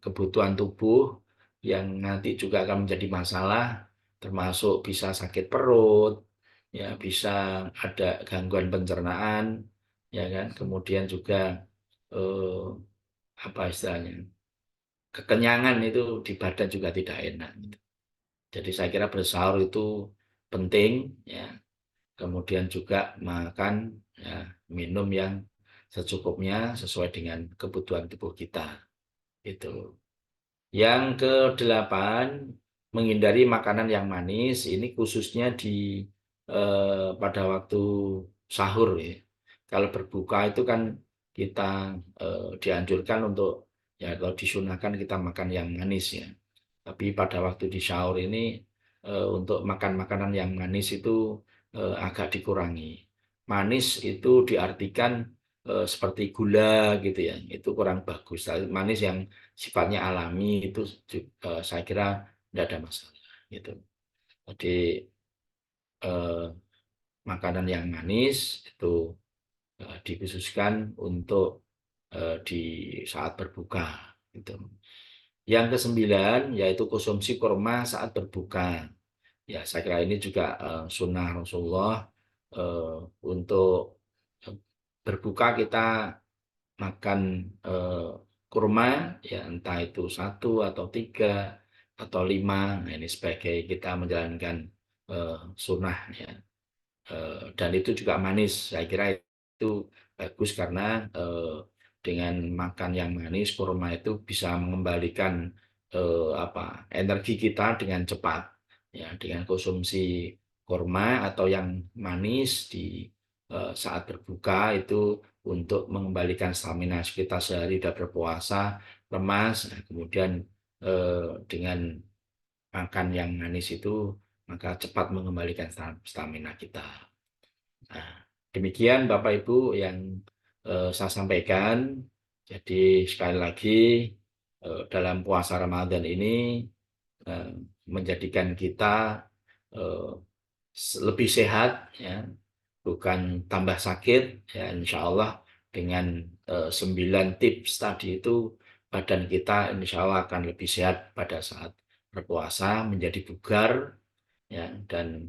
kebutuhan tubuh yang nanti juga akan menjadi masalah, termasuk bisa sakit perut, ya bisa ada gangguan pencernaan, ya kan, kemudian juga kekenyangan itu di badan juga tidak enak gitu. Jadi saya kira bersahur itu penting, ya, kemudian juga makan, ya, minum yang secukupnya sesuai dengan kebutuhan tubuh kita itu. Yang kedelapan, menghindari makanan yang manis. Ini khususnya pada waktu sahur ya. Kalau berbuka itu kan kita dianjurkan untuk, ya kalau disunahkan kita makan yang manis ya. Tapi pada waktu di sahur ini untuk makan makanan yang manis itu agak dikurangi. Manis itu diartikan seperti gula gitu ya, itu kurang bagus. Manis yang sifatnya alami itu saya kira tidak ada masalah gitu. Jadi makanan yang manis itu dikhususkan untuk di saat berbuka gitu. Yang kesembilan yaitu konsumsi kurma saat berbuka. Ya, saya kira ini juga sunnah Rasulullah, untuk berbuka kita makan kurma, ya entah itu 1 atau 3 atau 5. Nah, ini sebagai kita menjalankan sunnah ya. Dan itu juga manis. Saya kira itu bagus karena dengan makan yang manis, kurma itu bisa mengembalikan energi kita dengan cepat. Ya, dengan konsumsi kurma atau yang manis di saat berbuka itu untuk mengembalikan stamina kita sehari sudah berpuasa lemas. Nah, kemudian dengan makan yang manis itu maka cepat mengembalikan stamina kita. Nah, demikian Bapak Ibu yang saya sampaikan. Jadi sekali lagi dalam puasa Ramadan ini menjadikan kita lebih sehat, ya, bukan tambah sakit. Ya, insya Allah dengan 9 tips tadi itu badan kita insya Allah akan lebih sehat pada saat berpuasa, menjadi bugar, ya, dan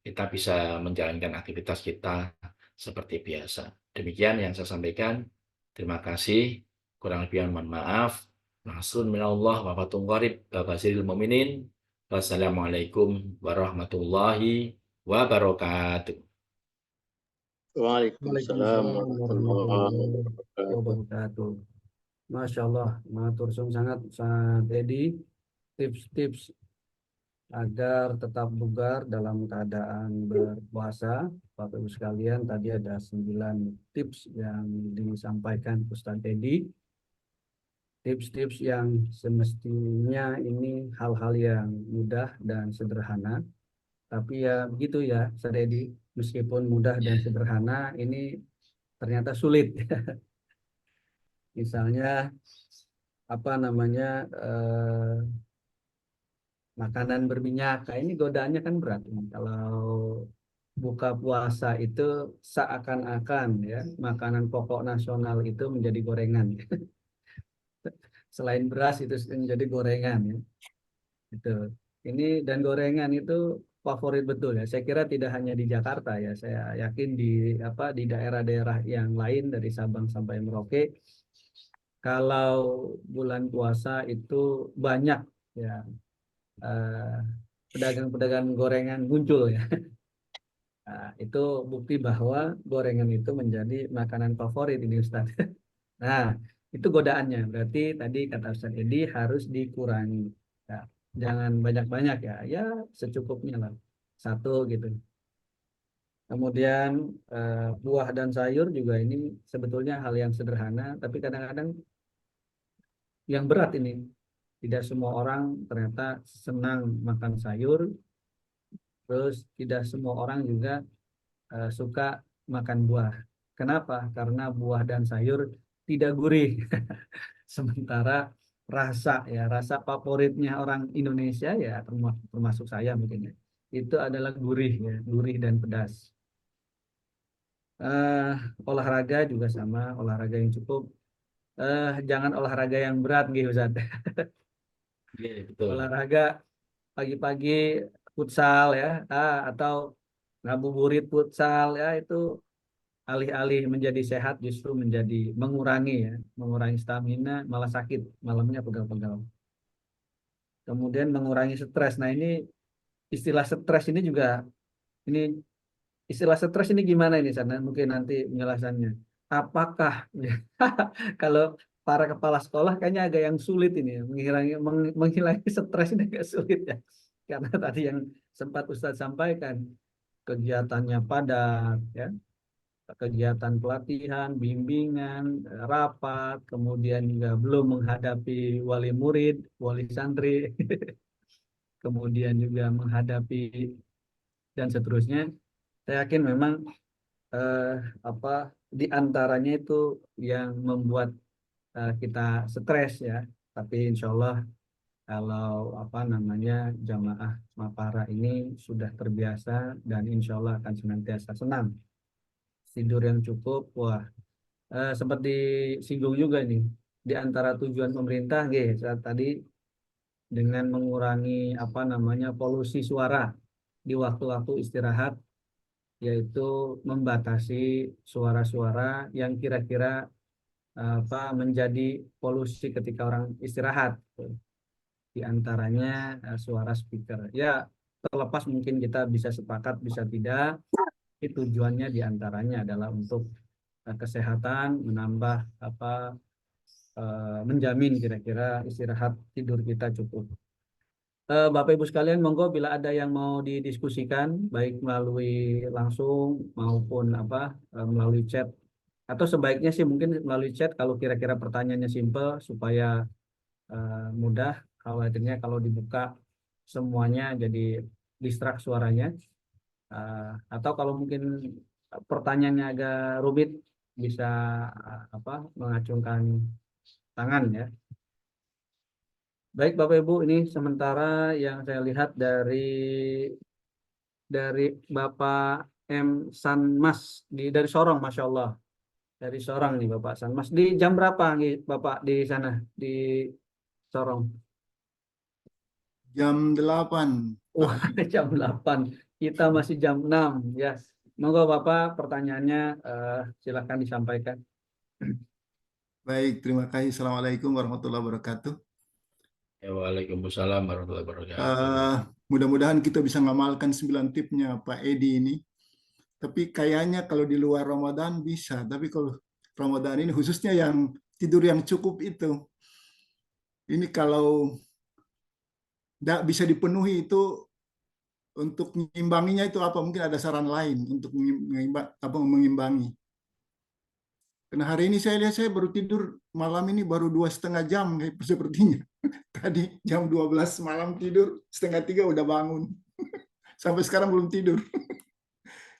kita bisa menjalankan aktivitas kita seperti biasa. Demikian yang saya sampaikan. Terima kasih. Kurang lebih mohon maaf. Nasrun minallah wa fatun qarib wa basiril mu'minin. Wassalamualaikum warahmatullahi wabarakatuh. Waalaikumsalam warahmatullahi wabarakatuh. wabarakatuh. Masya Allah, matur suwun sangat Ustaz Edi. Tips-tips agar tetap bugar dalam keadaan berpuasa. Bapak Ibu sekalian, tadi ada 9 tips yang disampaikan Ustaz Edi. Tips-tips yang semestinya ini hal-hal yang mudah dan sederhana. Tapi ya begitu ya, Ustaz Edi, meskipun mudah dan sederhana, ini ternyata sulit. Misalnya makanan berminyak, ini godaannya kan berat. Kalau buka puasa itu seakan-akan ya makanan pokok nasional itu menjadi gorengan. Selain beras itu menjadi gorengan ya. Itu. Ini dan gorengan itu favorit betul ya. Saya kira tidak hanya di Jakarta ya. Saya yakin di daerah-daerah yang lain dari Sabang sampai Merauke, kalau bulan puasa itu banyak ya pedagang-pedagang gorengan muncul ya. Nah, itu bukti bahwa gorengan itu menjadi makanan favorit ini Ustaz. Nah, itu godaannya. Berarti tadi kata Ustaz Edi harus dikurangi. Ya, jangan banyak-banyak ya. Ya secukupnya lah. 1 gitu. Kemudian buah dan sayur juga ini sebetulnya hal yang sederhana, tapi kadang-kadang yang berat ini. Tidak semua orang ternyata senang makan sayur. Terus tidak semua orang juga suka makan buah. Kenapa? Karena buah dan sayur tidak gurih. Sementara rasa favoritnya orang Indonesia ya termasuk saya mungkin ya, itu adalah gurih ya, gurih dan pedas. Olahraga juga sama, olahraga yang cukup. Jangan olahraga yang berat gitu Ustaz. Betul. Olahraga pagi-pagi futsal ya, atau ngabuburit futsal ya, itu alih-alih menjadi sehat justru menjadi mengurangi stamina, malah sakit malamnya pegal-pegal. Kemudian mengurangi stres. Nah ini istilah stres ini gimana ini sana? Mungkin nanti penjelasannya. Apakah kalau para kepala sekolah kayaknya agak yang sulit ini menghilangi stres ini agak sulit ya. Karena tadi yang sempat Ustadz sampaikan, kegiatannya padat ya. Kegiatan pelatihan, bimbingan, rapat, kemudian juga belum menghadapi wali murid, wali santri, kemudian juga menghadapi dan seterusnya. Saya yakin memang di antaranya itu yang membuat kita stres ya. Tapi insya Allah kalau jamaah Mapara ini sudah terbiasa dan insya Allah akan senantiasa senang. Tidur yang cukup, sempat disinggung juga ini di antara tujuan pemerintah saat tadi dengan mengurangi polusi suara di waktu-waktu istirahat, yaitu membatasi suara-suara yang kira-kira menjadi polusi ketika orang istirahat, di antaranya suara speaker ya. Terlepas mungkin kita bisa sepakat bisa tidak, tujuannya diantaranya adalah untuk kesehatan, menambah menjamin kira-kira istirahat tidur kita cukup. Bapak Ibu sekalian, monggo bila ada yang mau didiskusikan, baik melalui langsung maupun melalui chat, atau sebaiknya sih mungkin melalui chat kalau kira-kira pertanyaannya simple supaya mudah. Khawatirnya kalau dibuka semuanya jadi distrak suaranya. Atau kalau mungkin pertanyaannya agak rumit, bisa mengacungkan tangan ya. Baik Bapak Ibu, ini sementara yang saya lihat dari Bapak M. Sanmas dari Sorong, Masya Allah. Dari Sorong nih Bapak Sanmas. Di jam berapa nih Bapak di sana di Sorong? Jam 8. Wah, jam 8. Kita masih jam 6 ya. Monggo Bapak pertanyaannya silakan disampaikan. Baik, terima kasih. Assalamualaikum warahmatullahi wabarakatuh. Waalaikumsalam warahmatullahi wabarakatuh. Mudah-mudahan kita bisa ngamalkan 9 tipsnya Pak Edi ini. Tapi kayaknya kalau di luar Ramadan bisa. Tapi kalau Ramadan ini khususnya yang tidur yang cukup itu. Ini kalau tidak bisa dipenuhi itu, untuk mengimbanginya itu apa? Mungkin ada saran lain untuk mengimbangi. Karena hari ini saya lihat saya baru tidur malam ini baru 2,5 jam sepertinya. Tadi jam 12 malam tidur, 2:30 udah bangun. Sampai sekarang belum tidur.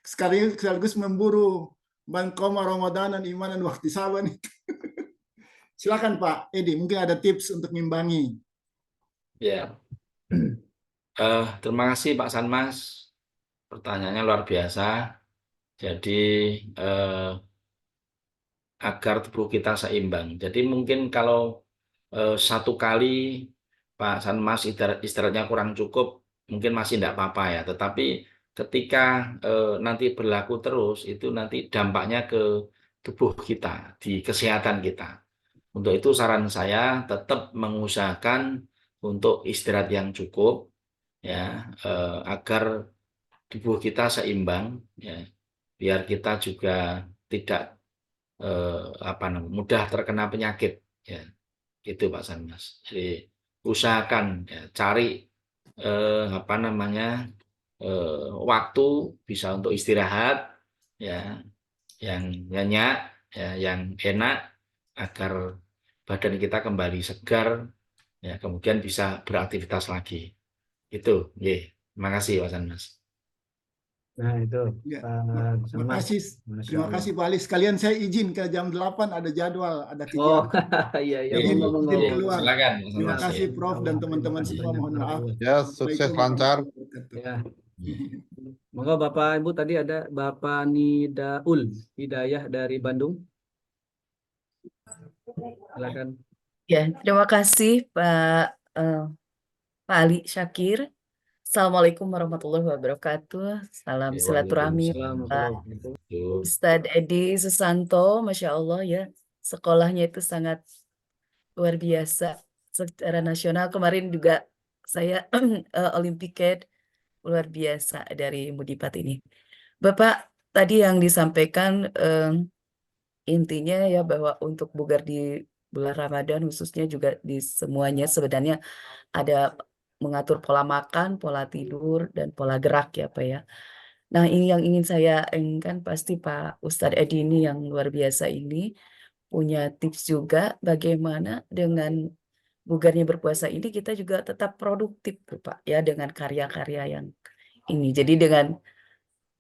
Sekaligus memburu man qoma Ramadanan imanan waktu saban. Silakan Pak Edi, mungkin ada tips untuk mengimbangi. Ya, terima kasih Pak Sanmas. Pertanyaannya luar biasa. Jadi agar tubuh kita seimbang. Jadi mungkin kalau satu kali Pak Sanmas istirahatnya kurang cukup, mungkin masih tidak apa-apa ya. Tetapi ketika nanti berlaku terus, itu nanti dampaknya ke tubuh kita, di kesehatan kita. Untuk itu saran saya tetap mengusahakan untuk istirahat yang cukup, ya, agar tubuh kita seimbang, ya, biar kita juga tidak mudah terkena penyakit, ya, itu Pak Sanmas. Jadi usahakan ya, cari waktu bisa untuk istirahat, ya, yang nyenyak, ya, yang enak, agar badan kita kembali segar, ya, kemudian bisa beraktivitas lagi. Itu, terima kasih Pak Sanmas. Nah itu Ya, Pak terima Sanmas. kasih. Masya Terima Allah. kasih Pak Ali. Sekalian saya izin ke jam 8 ada jadwal, ada Oh kegiatan. iya Izin monggo. keluar. Silakan. Terima Mas, kasih ya. Prof dan teman-teman semua, mohon maaf. Ya, sukses lancar. Ya. Monggo Bapak Ibu, tadi ada Bapak Nidaul Hidayah dari Bandung. Silakan. Ya, terima kasih Pak Ali Syakir. Assalamualaikum warahmatullahi wabarakatuh. Salam silaturahmi Pak Ustadz Edi Susanto, Masya Allah ya. Sekolahnya itu sangat luar biasa secara nasional. Kemarin juga saya Olimpiade luar biasa dari Mudipat ini. Bapak tadi yang disampaikan intinya ya bahwa untuk bugar di bulan Ramadan khususnya juga di semuanya sebenarnya ada mengatur pola makan, pola tidur, dan pola gerak ya Pak ya. Nah ini yang ingin saya inginkan pasti Pak Ustadz Edi ini yang luar biasa ini punya tips juga bagaimana dengan bugarnya berpuasa ini kita juga tetap produktif Pak ya dengan karya-karya yang ini. Jadi dengan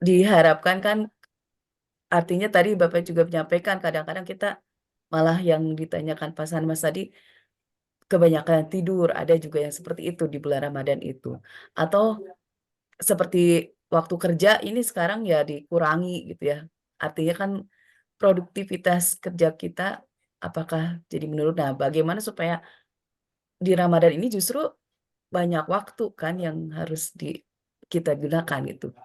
diharapkan kan artinya tadi Bapak juga menyampaikan kadang-kadang kita malah yang ditanyakan Pak Sanmas tadi kebanyakan tidur, ada juga yang seperti itu di bulan Ramadan itu. Atau seperti waktu kerja ini sekarang ya dikurangi gitu ya. Artinya kan produktivitas kerja kita apakah jadi menurun. Nah, bagaimana supaya di Ramadan ini justru banyak waktu kan yang harus kita gunakan gitu.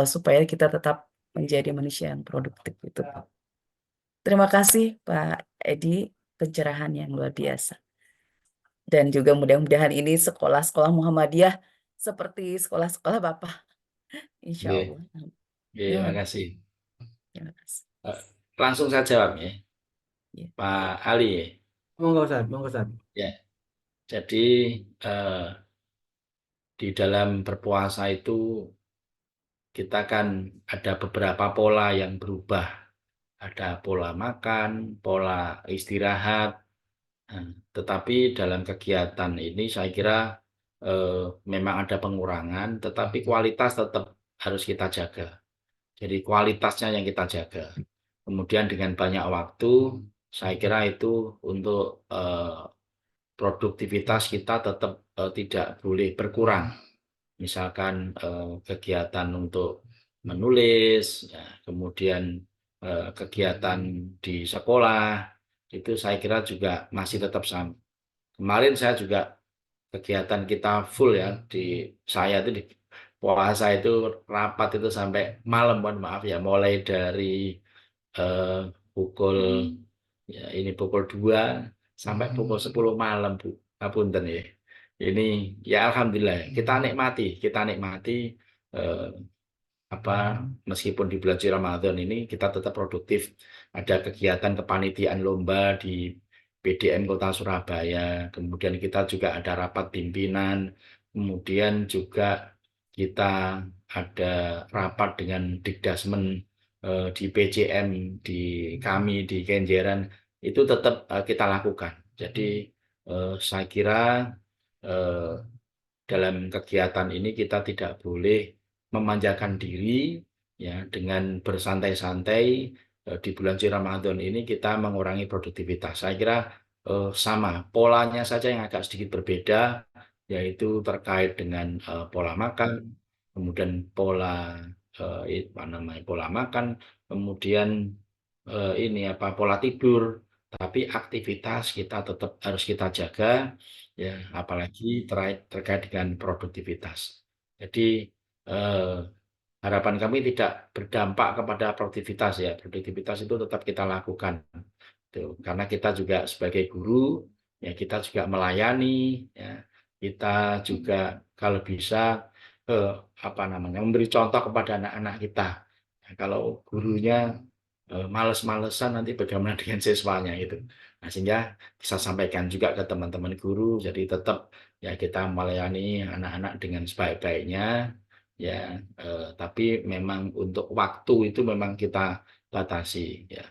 Supaya kita tetap menjadi manusia yang produktif itu. Terima kasih Pak Edi, pencerahan yang luar biasa. Dan juga mudah-mudahan ini sekolah-sekolah Muhammadiyah seperti sekolah-sekolah Bapak. Insya Allah. Terima kasih. Terima kasih. Langsung saya jawab ya. Ya. Pak Ali. Monggo Ustaz, monggo Ustaz. Ya. Jadi di dalam berpuasa itu kita kan ada beberapa pola yang berubah. Ada pola makan, pola istirahat. Nah, tetapi dalam kegiatan ini saya kira memang ada pengurangan, tetapi kualitas tetap harus kita jaga. Jadi kualitasnya yang kita jaga. Kemudian dengan banyak waktu, saya kira itu untuk produktivitas kita tetap tidak boleh berkurang. Misalkan kegiatan untuk menulis, ya, kemudian kegiatan di sekolah, itu saya kira juga masih tetap sama. Kemarin saya juga kegiatan kita full ya, saya itu di puasa itu rapat itu sampai malam, mohon maaf ya, mulai dari pukul ya ini pukul 2 sampai pukul 10 malam, Bu. Ngapunten ya. Ini ya alhamdulillah kita nikmati eh, meskipun di bulan suci Ramadan ini kita tetap produktif. Ada kegiatan kepanitiaan lomba di PDM Kota Surabaya, kemudian kita juga ada rapat pimpinan, kemudian juga kita ada rapat dengan Dikdasmen di PCM di kami di Kenjeran, itu tetap kita lakukan. Jadi saya kira dalam kegiatan ini kita tidak boleh memanjakan diri ya dengan bersantai-santai. Di bulan suci Ramadan ini kita mengurangi produktivitas. Saya kira sama, polanya saja yang agak sedikit berbeda, yaitu terkait dengan pola makan, kemudian pola pola makan, kemudian pola tidur, tapi aktivitas kita tetap harus kita jaga ya, apalagi terkait dengan produktivitas. Jadi harapan kami tidak berdampak kepada produktivitas ya. Produktivitas itu tetap kita lakukan. Tuh, karena kita juga sebagai guru ya, kita juga melayani ya. Kita juga kalau bisa memberi contoh kepada anak-anak kita. Ya, kalau gurunya males-malesan, nanti bagaimana dengan siswanya itu. Nah, sehingga bisa sampaikan juga ke teman-teman guru. Jadi tetap ya kita melayani anak-anak dengan sebaik-baiknya ya, tapi memang untuk waktu itu memang kita batasi ya.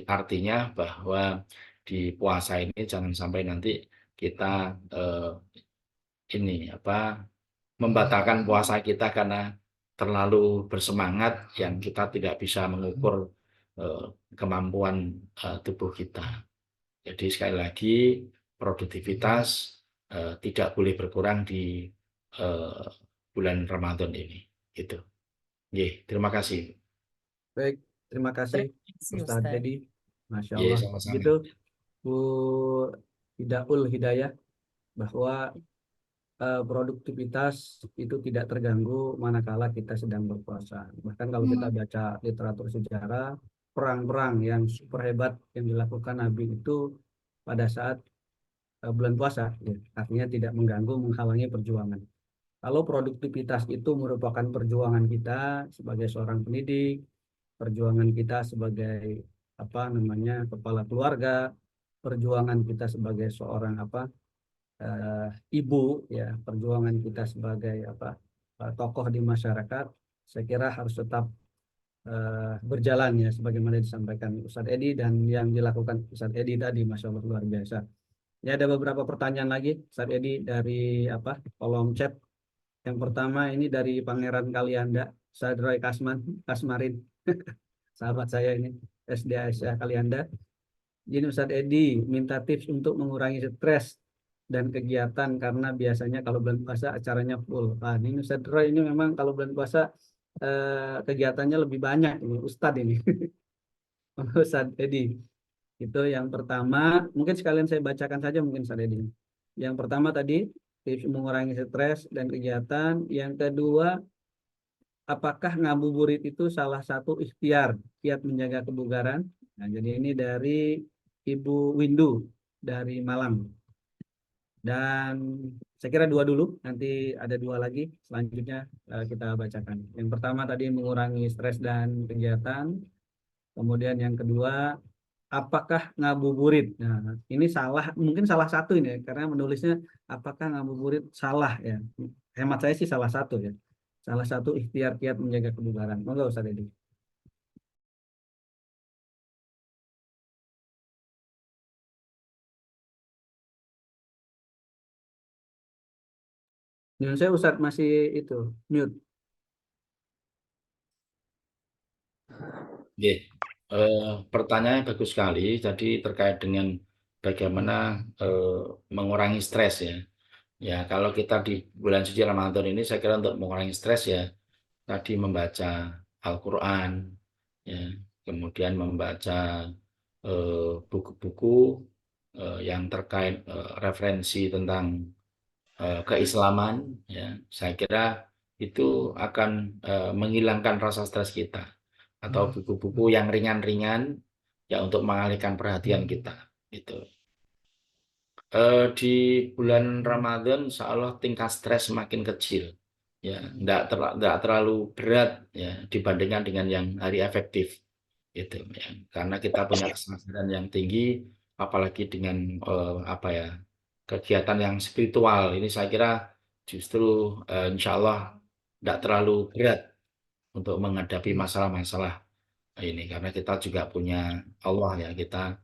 Artinya bahwa di puasa ini jangan sampai nanti kita membatalkan puasa kita karena terlalu bersemangat yang kita tidak bisa mengukur kemampuan tubuh kita. Jadi sekali lagi produktivitas tidak boleh berkurang di bulan Ramadan ini. Gitu. Terima kasih. Baik, terima kasih Ustadz Ustadz. Edi. Masya Iya, Allah. sama-sama. Gitu, Bu Hidaul Hidayah, bahwa produktivitas itu tidak terganggu manakala kita sedang berpuasa. Bahkan kalau kita baca literatur sejarah, perang-perang yang super hebat yang dilakukan Nabi itu pada saat bulan puasa, ya. Artinya tidak mengganggu, menghalangi perjuangan. Kalau produktivitas itu merupakan perjuangan kita sebagai seorang pendidik, perjuangan kita sebagai kepala keluarga, perjuangan kita sebagai seorang ibu, ya, perjuangan kita sebagai tokoh di masyarakat, saya kira harus tetap berjalan ya, sebagaimana disampaikan Ustadz Edi dan yang dilakukan Ustadz Edi tadi. Masya Allah, luar biasa. Ya, ada beberapa pertanyaan lagi Ustadz Edi dari kolom chat. Yang pertama ini dari Pangeran Kalianda, Sadroy Kasmarin, sahabat saya ini, SD Aisyah Kalianda. Jadi Ustadz Edi minta tips untuk mengurangi stres dan kegiatan karena biasanya kalau bulan puasa acaranya full. Nah, ini Ustadz Roy ini memang kalau bulan puasa kegiatannya lebih banyak ini Ustadz ini. Ustadz Edi. Itu yang pertama, mungkin sekalian saya bacakan saja mungkin Ustadz Edi. Yang pertama tadi tips mengurangi stres dan kegiatan. Yang kedua, apakah ngabuburit itu salah satu ikhtiar kiat menjaga kebugaran? Nah, jadi ini dari Ibu Windu dari Malang. Dan saya kira dua dulu, nanti ada dua lagi selanjutnya kita bacakan. Yang pertama tadi mengurangi stres dan kegiatan. Kemudian yang kedua, apakah ngabuburit? Nah, ini salah, mungkin salah satu ini ya, karena menulisnya apakah ngabuburit salah ya. Hemat saya sih salah satu ya. Salah satu ikhtiar kiat menjaga kebugaran. Monggo Ustaz Edi. Dan saya Ustaz masih itu mute. Oke. Pertanyaannya bagus sekali. Jadi terkait dengan bagaimana mengurangi stres ya. Ya, kalau kita di bulan suci Ramadan ini saya kira untuk mengurangi stres ya tadi membaca Al-Quran, ya, kemudian membaca buku-buku yang terkait referensi tentang keislaman, ya, saya kira itu akan menghilangkan rasa stres kita, atau buku-buku yang ringan-ringan ya untuk mengalihkan perhatian kita. Gitu. Di bulan Ramadan, insya Allah tingkat stres semakin kecil, ya, nggak terlalu berat ya dibandingkan dengan yang hari efektif, gitu ya. Karena kita punya kesadaran yang tinggi, apalagi dengan apa ya kegiatan yang spiritual ini, saya kira justru insya Allah nggak terlalu berat untuk menghadapi masalah-masalah ini, karena kita juga punya Allah ya, kita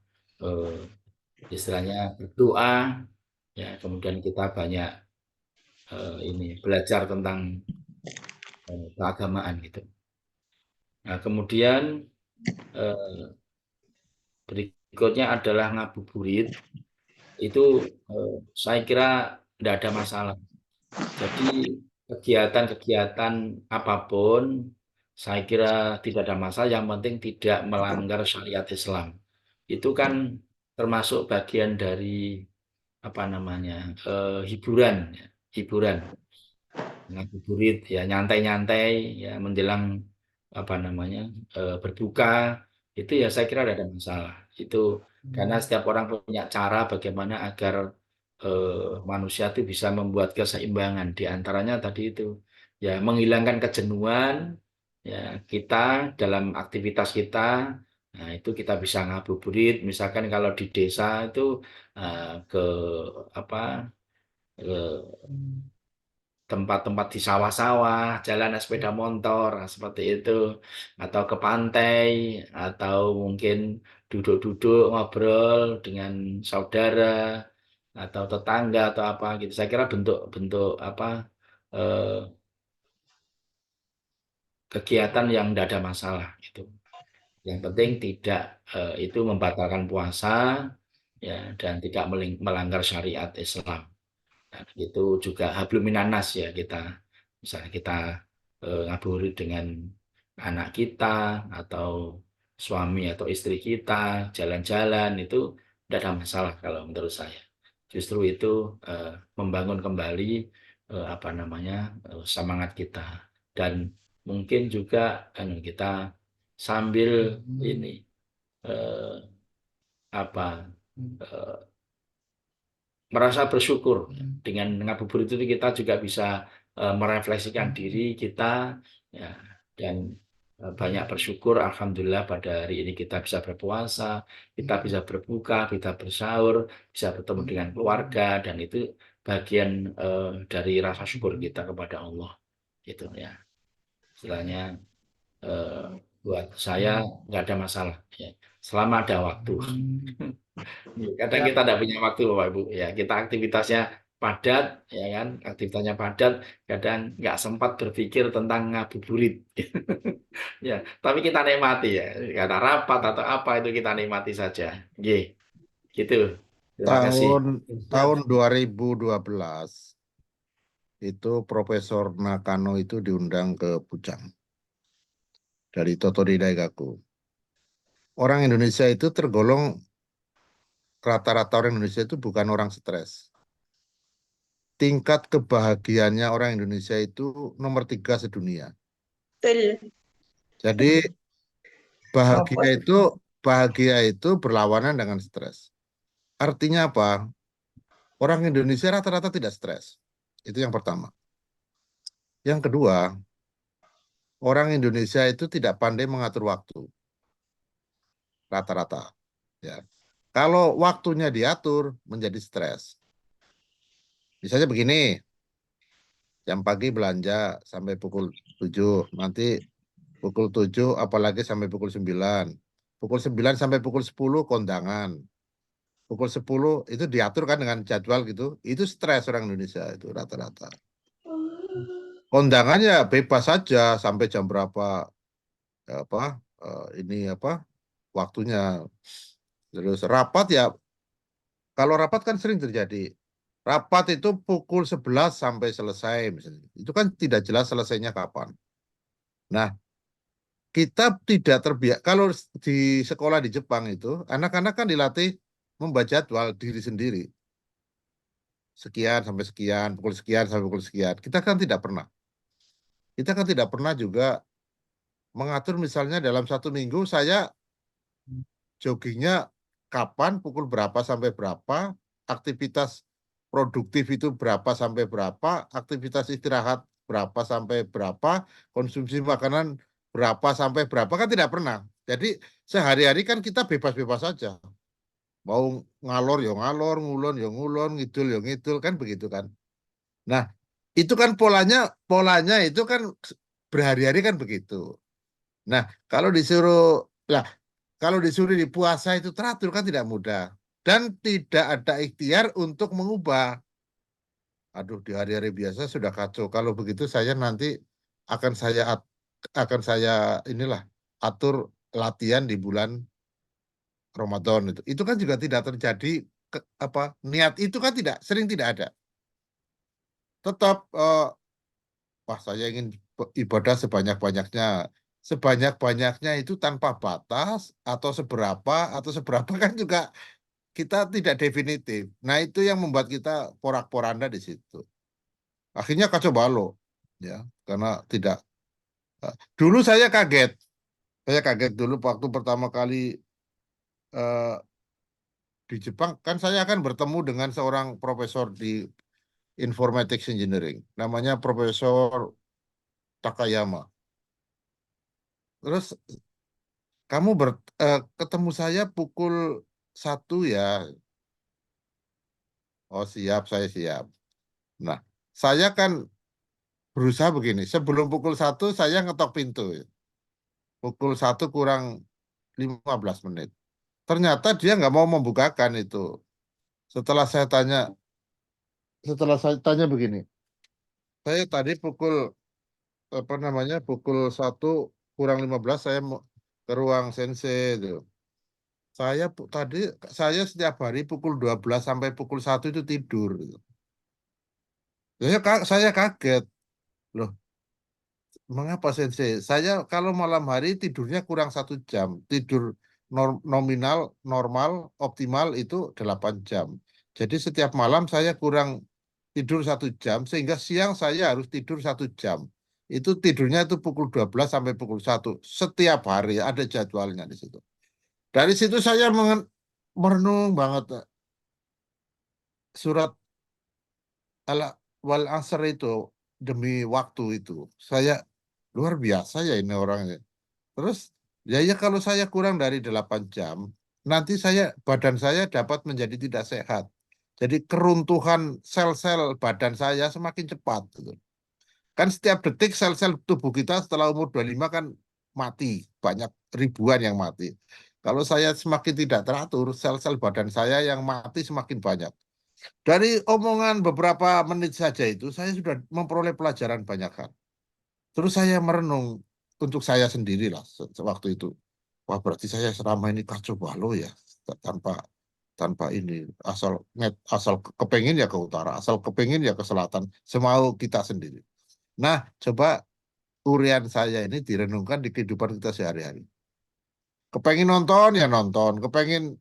istilahnya berdoa ya, kemudian kita banyak ini belajar tentang keagamaan gitu. Nah, kemudian berikutnya adalah ngabuburit. Itu saya kira tidak ada masalah. Jadi kegiatan-kegiatan apapun saya kira tidak ada masalah, yang penting tidak melanggar syariat Islam. Itu kan termasuk bagian dari apa namanya hiburan, ya. Hiburan, ngabuburit ya, nyantai-nyantai ya menjelang apa namanya berbuka, itu ya saya kira tidak ada masalah. Itu karena setiap orang punya cara bagaimana agar manusia itu bisa membuat keseimbangan, di antaranya tadi itu ya menghilangkan kejenuhan ya kita dalam aktivitas kita. Nah, itu kita bisa ngabuburit, misalkan kalau di desa itu ke apa tempat-tempat di sawah-sawah, jalan sepeda motor, nah, seperti itu, atau ke pantai, atau mungkin duduk-duduk ngobrol dengan saudara atau tetangga atau apa gitu. Saya kira bentuk-bentuk apa kegiatan yang tidak ada masalah gitu. Yang penting tidak itu membatalkan puasa ya, dan tidak melanggar syariat Islam. Nah, itu juga hablum minanas ya, kita misalnya kita ngabuburit dengan anak kita atau suami atau istri kita, jalan-jalan, itu tidak ada masalah kalau menurut saya. Justru itu membangun kembali apa namanya semangat kita, dan mungkin juga kita sambil ini apa merasa bersyukur dengan ngabuburit itu, kita juga bisa merefleksikan diri kita ya, dan banyak bersyukur, alhamdulillah pada hari ini kita bisa berpuasa, kita bisa berbuka, kita bersahur, bisa bertemu dengan keluarga, dan itu bagian dari rasa syukur kita kepada Allah, gitu ya. Istilahnya buat saya nggak ada masalah ya, selama ada waktu. Kadang kita tidak punya waktu Bapak Ibu ya, kita aktivitasnya padat ya kan, aktivitasnya padat, kadang nggak sempat berpikir tentang ngabuburit. Ya, tapi kita nikmati ya, kata rapat atau apa itu kita nikmati saja. Gitu. Terima kasih. Tahun 2012 itu Profesor Nakano itu diundang ke Pucang dari Tottori Daigaku. Orang Indonesia itu tergolong, rata-rata orang Indonesia itu bukan orang stres. Tingkat kebahagiaannya orang Indonesia itu nomor 3 sedunia. Jadi bahagia itu berlawanan dengan stres. Artinya apa? Orang Indonesia rata-rata tidak stres. Itu yang pertama. Yang kedua, orang Indonesia itu tidak pandai mengatur waktu. Rata-rata. Ya. Kalau waktunya diatur menjadi stres. Misalnya begini, jam pagi belanja sampai pukul 7, nanti pukul 7 apalagi sampai pukul 9. Pukul 9 sampai pukul 10 kondangan. Pukul 10 itu diatur kan dengan jadwal gitu. Itu stres orang Indonesia itu rata-rata. Kondangannya bebas saja sampai jam berapa waktunya. Terus rapat ya, kalau rapat kan sering terjadi. Rapat itu pukul 11 sampai selesai misalnya. Itu kan tidak jelas selesainya kapan. Nah, kita tidak terbiasa. Kalau di sekolah di Jepang itu, anak-anak kan dilatih membaca jadwal diri sendiri. Sekian sampai sekian, pukul sekian sampai pukul sekian. Kita kan tidak pernah. Kita kan tidak pernah juga mengatur misalnya dalam 1 minggu saya joggingnya kapan, pukul berapa sampai berapa, aktivitas produktif itu berapa sampai berapa, aktivitas istirahat berapa sampai berapa, konsumsi makanan berapa sampai berapa, kan tidak pernah. Jadi sehari-hari kan kita bebas-bebas saja. Mau ngalor ya ngalor, ngulon ya ngulon, ngidul ya ngidul, kan begitu kan. Nah, itu kan polanya itu kan berhari-hari kan begitu. Nah, kalau disuruh di puasa itu teratur kan tidak mudah. Dan tidak ada ikhtiar untuk mengubah. Aduh, di hari-hari biasa sudah kacau. Kalau begitu saya nanti akan saya atur latihan di bulan Ramadan itu. Itu kan juga tidak terjadi niat itu kan sering tidak ada. Tetap saya ingin ibadah sebanyak-banyaknya. Sebanyak-banyaknya itu tanpa batas atau seberapa kan juga kita tidak definitif. Nah, itu yang membuat kita porak-poranda di situ. Akhirnya kacau balau, ya, karena tidak. Dulu saya kaget dulu waktu pertama kali di Jepang, kan saya akan bertemu dengan seorang profesor di Informatics Engineering, namanya Profesor Takayama. Terus kamu ketemu saya pukul 1 ya. Oh siap, saya siap. Nah, saya kan berusaha begini, sebelum pukul 1 saya ngetok pintu. Pukul 1 kurang 15 menit. Ternyata dia nggak mau membukakan itu. Setelah saya tanya begini, saya tadi pukul pukul 1 kurang 15 saya mau ke ruang sensei itu. Saya setiap hari pukul 12 sampai pukul 1 itu tidur. Saya kaget. Loh, mengapa sensei? Saya kalau malam hari tidurnya kurang 1 jam. Tidur nominal, normal, optimal itu 8 jam. Jadi setiap malam saya kurang tidur 1 jam, sehingga siang saya harus tidur 1 jam. Itu tidurnya itu pukul 12 sampai pukul 1. Setiap hari ada jadwalnya di situ. Dari situ saya merenung banget. Surat wal asr itu demi waktu itu. Saya luar biasa ya ini orangnya. Terus ya kalau saya kurang dari 8 jam, nanti badan saya dapat menjadi tidak sehat. Jadi keruntuhan sel-sel badan saya semakin cepat. Gitu. Kan setiap detik sel-sel tubuh kita setelah umur 25 kan mati. Banyak ribuan yang mati. Kalau saya semakin tidak teratur, sel-sel badan saya yang mati semakin banyak. Dari omongan beberapa menit saja itu, saya sudah memperoleh pelajaran banyak hal. Terus saya merenung untuk saya sendiri lah waktu itu. Wah, berarti saya selama ini kacau balau ya, tanpa ini asal kepengen ya ke utara, asal kepengen ya ke selatan, semau kita sendiri. Nah, coba urian saya ini direnungkan di kehidupan kita sehari-hari. Kepengen nonton ya nonton, kepengen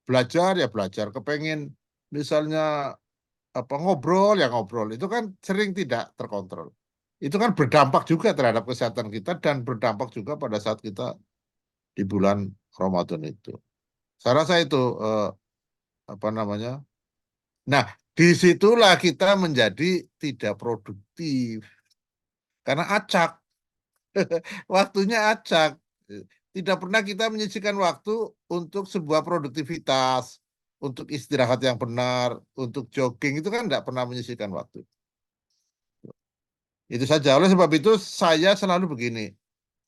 belajar ya belajar, kepengen misalnya ngobrol ya ngobrol. Itu kan sering tidak terkontrol. Itu kan berdampak juga terhadap kesehatan kita dan berdampak juga pada saat kita di bulan Ramadan itu. Saya rasa itu Nah, disitulah kita menjadi tidak produktif karena acak. Waktunya acak. Tidak pernah kita menyisihkan waktu untuk sebuah produktivitas, untuk istirahat yang benar, untuk jogging, itu kan tidak pernah menyisihkan waktu. Itu saja. Oleh sebab itu saya selalu begini.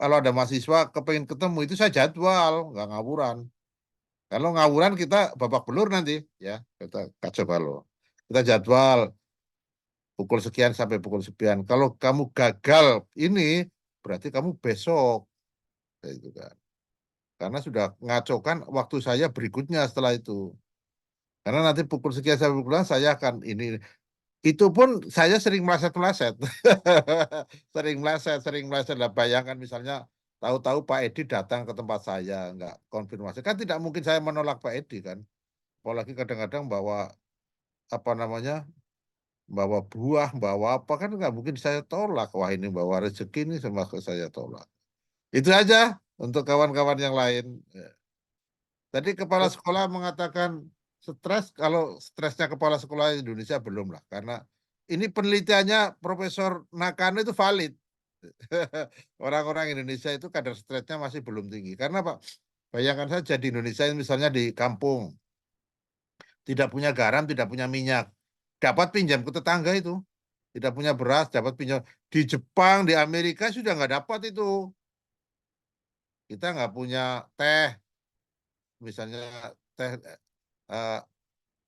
Kalau ada mahasiswa kepengen ketemu itu saya jadwal, nggak ngawuran. Kalau ngawuran kita babak belur nanti, ya kita kacau balau. Kita jadwal pukul sekian sampai pukul sekian. Kalau kamu gagal ini, berarti kamu besok, gitu kan. Karena sudah ngacokan waktu saya berikutnya setelah itu. Karena nanti pukul sekian sampai pukul sekian saya akan ini. Itu pun saya sering meleset-meleset. Sering meleset. Lah, bayangkan misalnya tahu-tahu Pak Edi datang ke tempat saya, nggak konfirmasi. Kan tidak mungkin saya menolak Pak Edi kan. Apalagi kadang-kadang bawa apa namanya, bawa buah, bawa apa kan nggak mungkin saya tolak. Wah ini bawa rezeki ini sama saya tolak. Itu aja untuk kawan-kawan yang lain. Tadi kepala sekolah mengatakan stres, kalau stresnya kepala sekolah Indonesia belum lah. Karena ini penelitiannya Profesor Nakano itu valid. Orang-orang Indonesia itu kadar stresnya masih belum tinggi. Karena Pak, bayangkan saja di Indonesia misalnya di kampung, tidak punya garam, tidak punya minyak. Dapat pinjam ke tetangga itu. Tidak punya beras, dapat pinjam. Di Jepang, di Amerika sudah nggak dapat itu. Kita nggak punya teh, misalnya teh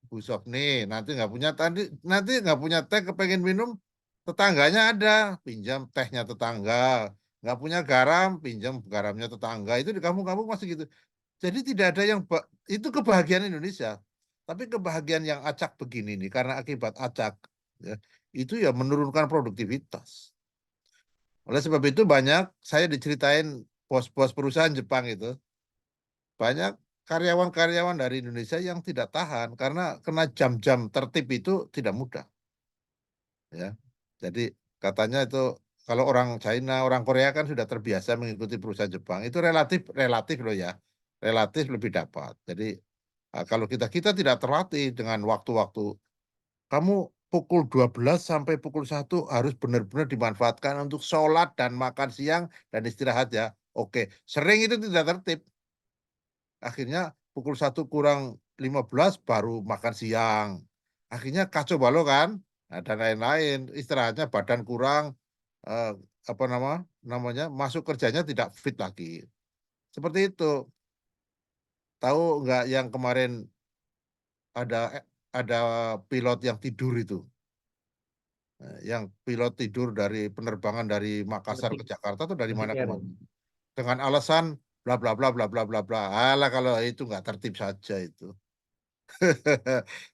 Bu Sopni nanti nggak punya teh kepengen minum, tetangganya ada, pinjam tehnya tetangga. Nggak punya garam, pinjam garamnya tetangga. Itu di kampung-kampung masih gitu. Jadi tidak ada yang itu kebahagiaan Indonesia. Tapi kebahagiaan yang acak begini nih karena akibat acak, ya, itu ya menurunkan produktivitas. Oleh sebab itu banyak saya diceritain bos-bos perusahaan Jepang itu banyak karyawan-karyawan dari Indonesia yang tidak tahan karena kena jam-jam tertib itu tidak mudah. Ya, jadi katanya itu kalau orang China, orang Korea kan sudah terbiasa mengikuti perusahaan Jepang. Itu relatif loh ya, relatif lebih dapat. Jadi kalau kita tidak terlatih dengan waktu-waktu. Kamu pukul 12 sampai pukul 1 harus benar-benar dimanfaatkan untuk sholat dan makan siang dan istirahat ya. Oke, sering itu tidak tertib. Akhirnya pukul 1 kurang 15 baru makan siang. Akhirnya kacau balau kan? Nah, dan lain-lain. Istirahatnya badan kurang, eh, apa namanya masuk kerjanya tidak fit lagi. Seperti itu. Tahu nggak yang kemarin ada pilot yang tidur itu? Yang pilot tidur dari penerbangan dari Makassar ke Jakarta atau dari mana ke mana? Dengan alasan bla bla bla bla bla bla bla. Alah kalau itu nggak tertib saja itu.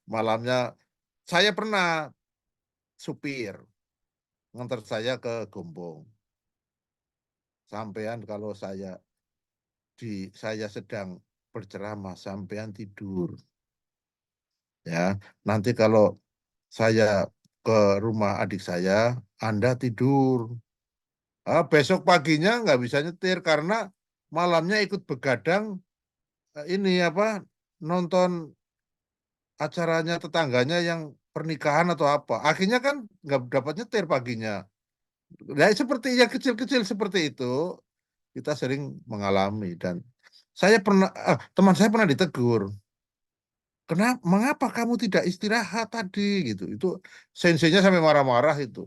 Malamnya saya pernah supir ngantar saya ke Gombong. Sampean kalau saya sedang berceramah, sampean tidur. Ya, nanti kalau saya ke rumah adik saya, Anda tidur. Besok paginya nggak bisa nyetir karena malamnya ikut begadang ini apa nonton acaranya tetangganya yang pernikahan atau apa. Akhirnya kan nggak dapat nyetir paginya. Nah, seperti yang kecil-kecil seperti itu kita sering mengalami dan teman saya pernah ditegur. Mengapa kamu tidak istirahat tadi gitu. Itu senseinya sampai marah-marah itu.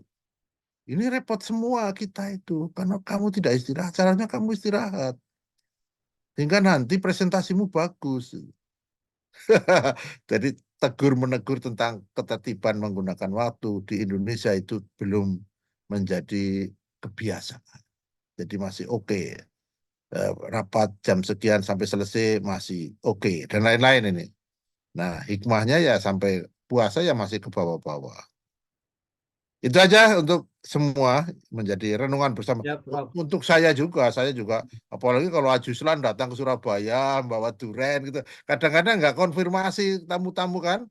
Ini repot semua kita itu karena kamu tidak istirahat. Caranya kamu istirahat. Hingga nanti presentasimu bagus. Jadi menegur tentang ketertiban menggunakan waktu di Indonesia itu belum menjadi kebiasaan. Jadi masih oke. Rapat jam sekian sampai selesai masih oke. Dan lain-lain ini. Nah, hikmahnya ya sampai puasa ya masih ke bawah-bawah. Itu aja untuk semua menjadi renungan bersama. Ya, Prof. Untuk saya juga apalagi kalau Ajuslan datang ke Surabaya bawa duren gitu. Kadang-kadang nggak konfirmasi tamu-tamu kan.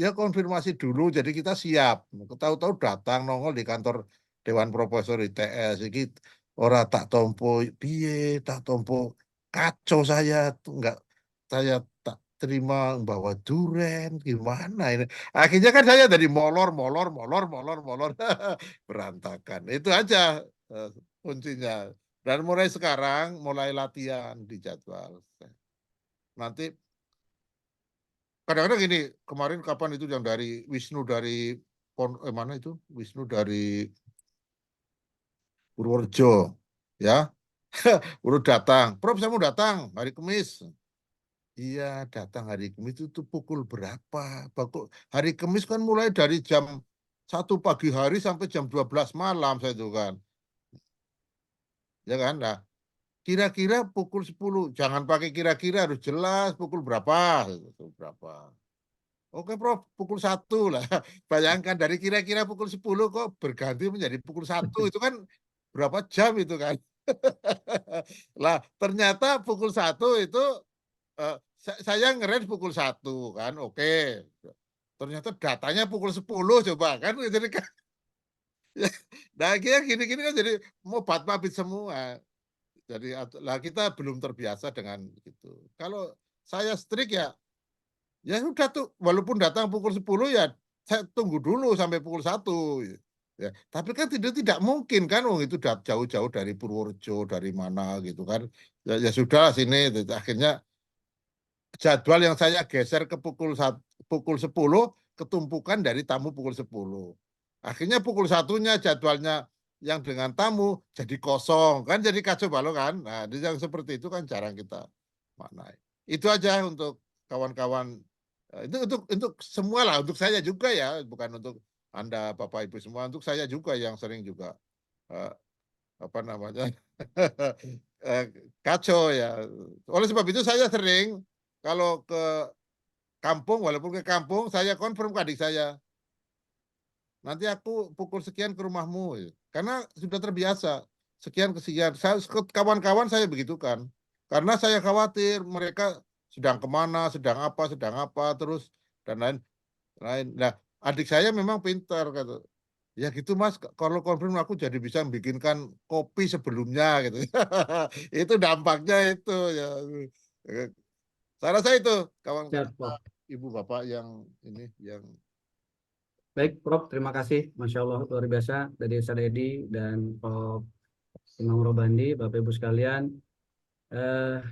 Ya konfirmasi dulu jadi kita siap. Tahu-tahu datang nongol di kantor Dewan Profesor ITS gitu. Ora tak tompo piye, tak tompo kacau saya nggak saya tak terima bawa duren gimana ini. Akhirnya kan saya dari molor berantakan. Itu aja kuncinya. Dan mulai sekarang, mulai latihan di jadwal. Nanti kadang-kadang gini, kemarin kapan itu yang dari Wisnu dari mana itu? Wisnu dari Purworejo, ya. Udah datang, Prof saya mau datang hari Kamis. Iya datang hari Kamis itu pukul berapa? Hari Kamis kan mulai dari jam 1 pagi hari sampai jam 12 malam saya itu kan. Ya kan? Nah, kira-kira pukul 10. Jangan pakai kira-kira, harus jelas pukul berapa. Berapa. Oke Prof, pukul 1 lah. Bayangkan dari kira-kira pukul 10 kok berganti menjadi pukul 1. Itu kan berapa jam itu kan. Lah ternyata pukul 1 itu saya ngerange pukul 1 kan, oke. Ternyata datanya pukul 10 coba kan. Jadi kan nah gini-gini kan jadi mau mabit semua. Jadi lah kita belum terbiasa dengan itu. Kalau saya strict ya udah tuh walaupun datang pukul 10 ya saya tunggu dulu sampai pukul 1. Ya, tapi kan tidak mungkin kan itu jauh-jauh dari Purworejo dari mana gitu kan. Ya sudah sini akhirnya jadwal yang saya geser ke pukul 10 ketumpukan dari tamu pukul 10. Akhirnya pukul 1-nya jadwalnya yang dengan tamu jadi kosong kan jadi kacau balau kan. Nah, yang seperti itu kan jarang kita maknai. Itu aja untuk kawan-kawan itu untuk semua lah, untuk saya juga ya, bukan untuk Anda Bapak Ibu semua, untuk saya juga yang sering juga apa namanya kacau ya. Oleh sebab itu saya sering kalau ke kampung, walaupun ke kampung saya konfirm ke adik saya, nanti aku pukul sekian ke rumahmu, karena sudah terbiasa sekian ke sekian. Kawan-kawan saya begitu kan, karena saya khawatir mereka sedang kemana, sedang apa, terus dan lain. Nah, adik saya memang pintar kata. Ya gitu Mas, kalau konfirm aku jadi bisa bikinkan kopi sebelumnya gitu. Itu dampaknya itu ya. Saya rasa itu kawan-kawan Ibu Bapak yang ini yang Baik, Prof. Terima kasih. Masya Allah, luar biasa dari Ustadz Edi dan Prof. Imam Robandi, Bapak Ibu sekalian.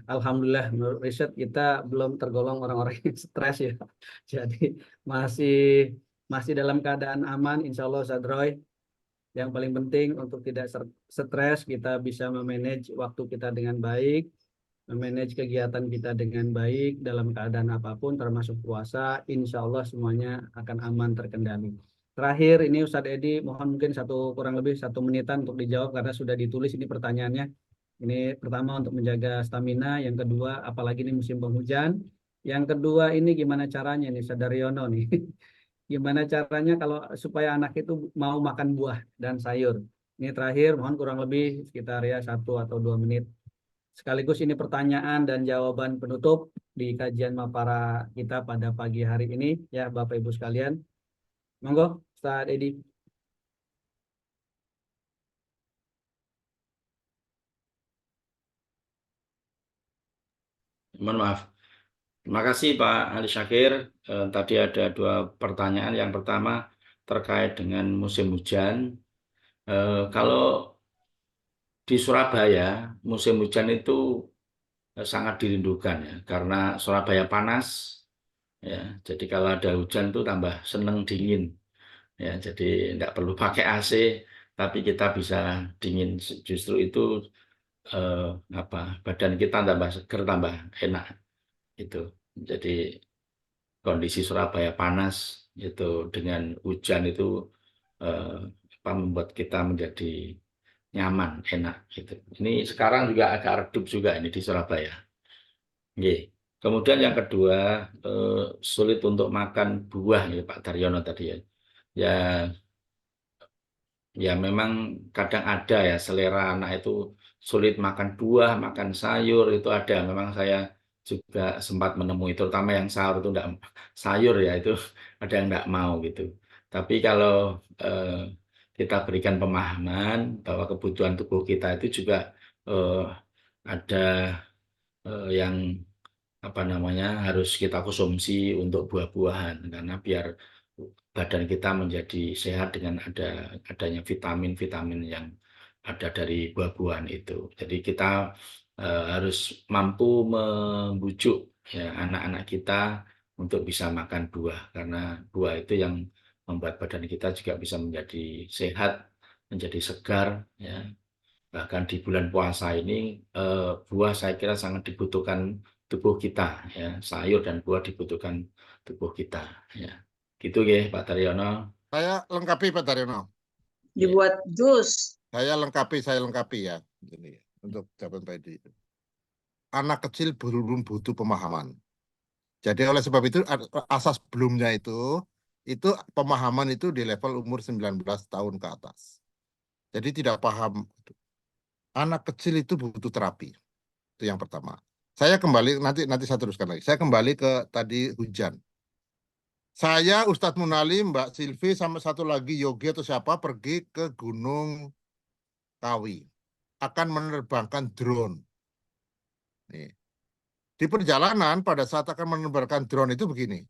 Alhamdulillah, menurut riset kita belum tergolong orang-orang yang stres ya. Jadi masih dalam keadaan aman, insya Allah, Ustadz Roy. Yang paling penting untuk tidak stres, kita bisa memanage waktu kita dengan baik, memanage kegiatan kita dengan baik dalam keadaan apapun termasuk puasa, insya Allah semuanya akan aman terkendali. Terakhir ini Ustadz Edi mohon mungkin kurang lebih 1 menitan untuk dijawab karena sudah ditulis ini pertanyaannya. Ini pertama untuk menjaga stamina, yang kedua apalagi ini musim penghujan, yang kedua ini gimana caranya nih Ustadz Daryono nih gimana caranya kalau supaya anak itu mau makan buah dan sayur. Ini terakhir mohon kurang lebih sekitar ya 1 atau 2 menit. Sekaligus ini pertanyaan dan jawaban penutup di kajian Mapara kita pada pagi hari ini ya Bapak Ibu sekalian. Monggo Ustaz Edi. Mohon maaf. Terima kasih Pak Ali Syakir. Tadi ada 2 pertanyaan. Yang pertama terkait dengan musim hujan. Kalau di Surabaya musim hujan itu sangat dirindukan ya, karena Surabaya panas ya. Jadi kalau ada hujan tuh tambah seneng dingin ya. Jadi tidak perlu pakai AC, tapi kita bisa dingin. Justru itu badan kita tambah seger, tambah enak itu. Jadi kondisi Surabaya panas itu dengan hujan itu membuat kita menjadi nyaman, enak gitu. Ini sekarang juga agak redup juga ini di Surabaya. Oke. Kemudian yang kedua, sulit untuk makan buah ya Pak Daryono tadi ya. Ya memang kadang ada ya selera anak itu sulit makan buah, makan sayur itu ada. Memang saya juga sempat menemui, terutama yang sahur itu enggak sayur ya, itu ada yang enggak mau gitu. Tapi kalau kita berikan pemahaman bahwa kebutuhan tubuh kita itu juga ada yang harus kita konsumsi untuk buah-buahan, karena biar badan kita menjadi sehat dengan adanya vitamin-vitamin yang ada dari buah-buahan itu. Jadi kita harus mampu membujuk ya anak-anak kita untuk bisa makan buah, karena buah itu yang membuat badan kita juga bisa menjadi sehat, menjadi segar ya. Bahkan di bulan puasa ini buah saya kira sangat dibutuhkan tubuh kita ya, sayur dan buah dibutuhkan tubuh kita ya. Gitu ya Pak Taryono. Saya lengkapi Pak Daryono. Dibuat jus. Saya lengkapi ya. Ini untuk jawaban Pak Edi. Anak kecil belum butuh pemahaman. Jadi oleh sebab itu asas belumnya itu pemahaman itu di level umur 19 tahun ke atas. Jadi tidak paham. Anak kecil itu butuh terapi. Itu yang pertama. Saya kembali nanti saya teruskan lagi. Saya kembali ke tadi hujan. Saya Ustadz Munali, Mbak Silvi sama satu lagi Yogi atau siapa pergi ke Gunung Kawi. Akan menerbangkan drone. Nih. Di perjalanan pada saat akan menerbangkan drone itu begini.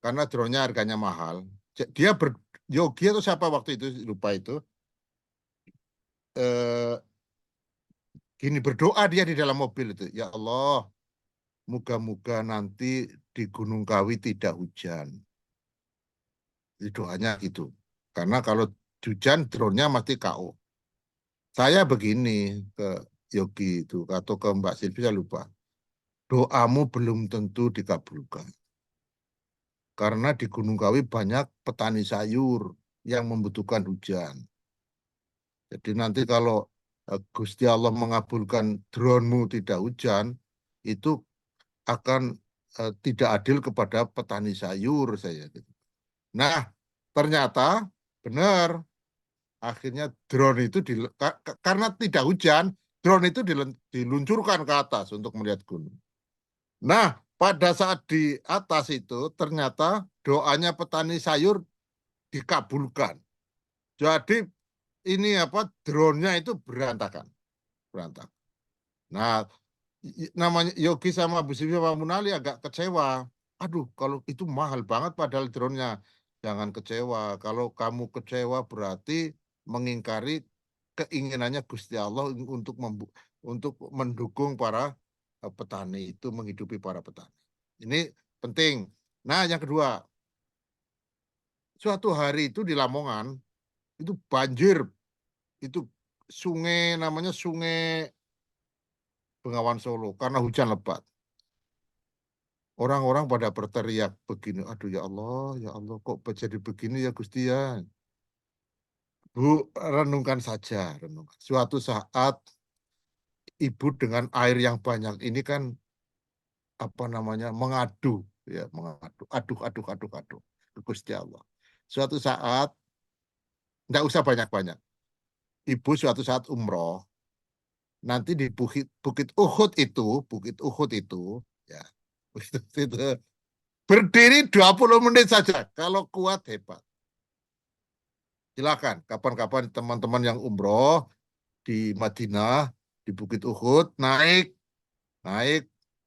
Karena drone-nya harganya mahal. Dia Yogi atau siapa waktu itu lupa itu. Gini berdoa dia di dalam mobil itu. Ya Allah, moga-moga nanti di Gunung Kawi tidak hujan. Itu doanya gitu. Karena kalau hujan drone-nya mati KO. Saya begini ke Yogi itu atau ke Mbak Silvi saya lupa. Doamu belum tentu dikabulkan. Karena di Gunung Kawi banyak petani sayur yang membutuhkan hujan. Jadi nanti kalau Gusti Allah mengabulkan drone-mu tidak hujan, itu akan tidak adil kepada petani sayur saya. Nah, ternyata benar. Akhirnya drone itu karena tidak hujan, drone itu diluncurkan ke atas untuk melihat gunung. Nah, pada saat di atas itu ternyata doanya petani sayur dikabulkan. Jadi ini drone-nya itu berantakan. Nah, namanya Yogi sama Bu Sivi sama Munali agak kecewa. Aduh, kalau itu mahal banget padahal drone-nya. Jangan kecewa. Kalau kamu kecewa berarti mengingkari keinginannya Gusti Allah untuk mendukung para petani itu, menghidupi para petani. Ini penting. Nah, yang kedua, suatu hari itu di Lamongan itu banjir, itu sungai namanya Sungai Bengawan Solo karena hujan lebat. Orang-orang pada berteriak begini, aduh ya Allah kok jadi begini ya Gusti ya. Bu, renungkan saja. Suatu saat ibu dengan air yang banyak ini kan mengadu ke Gusti Allah. Suatu saat enggak usah banyak-banyak. Ibu suatu saat umroh nanti di Bukit Uhud itu ya. Itu berdiri 20 menit saja kalau kuat hebat. Silakan kapan-kapan teman-teman yang umroh di Madinah, di Bukit Uhud, naik,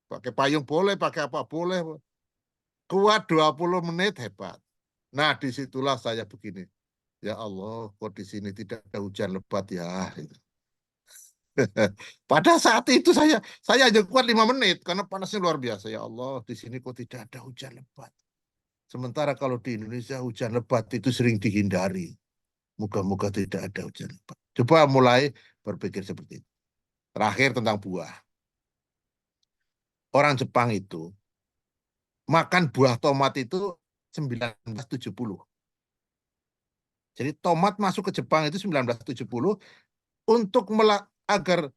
pakai payung boleh, pakai apa boleh, kuat 20 menit hebat. Nah, disitulah saya begini, ya Allah, kok di sini tidak ada hujan lebat ya. Pada saat itu saya hanya kuat 5 menit karena panasnya luar biasa. Ya Allah, di sini kok tidak ada hujan lebat. Sementara kalau di Indonesia hujan lebat itu sering dihindari. Moga-moga tidak ada hujan lebat. Coba mulai berpikir seperti itu. Terakhir tentang buah. Orang Jepang itu makan buah tomat itu 1970. Jadi tomat masuk ke Jepang itu 1970 untuk agar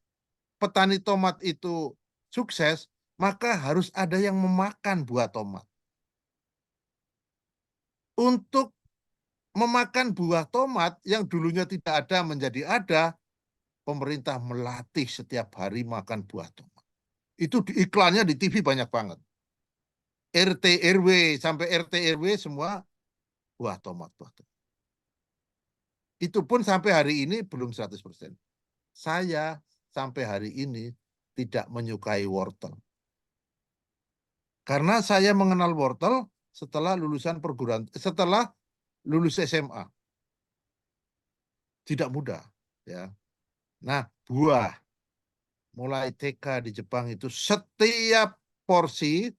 petani tomat itu sukses, maka harus ada yang memakan buah tomat. Untuk memakan buah tomat yang dulunya tidak ada menjadi ada, pemerintah melatih setiap hari makan buah tomat. Itu iklannya di TV banyak banget. RT RW sampai RT RW semua buah tomat. Itu pun sampai hari ini belum 100%. Saya sampai hari ini tidak menyukai wortel. Karena saya mengenal wortel setelah lulus SMA. Tidak mudah. Ya. Nah, buah. Mulai TK di Jepang itu setiap porsi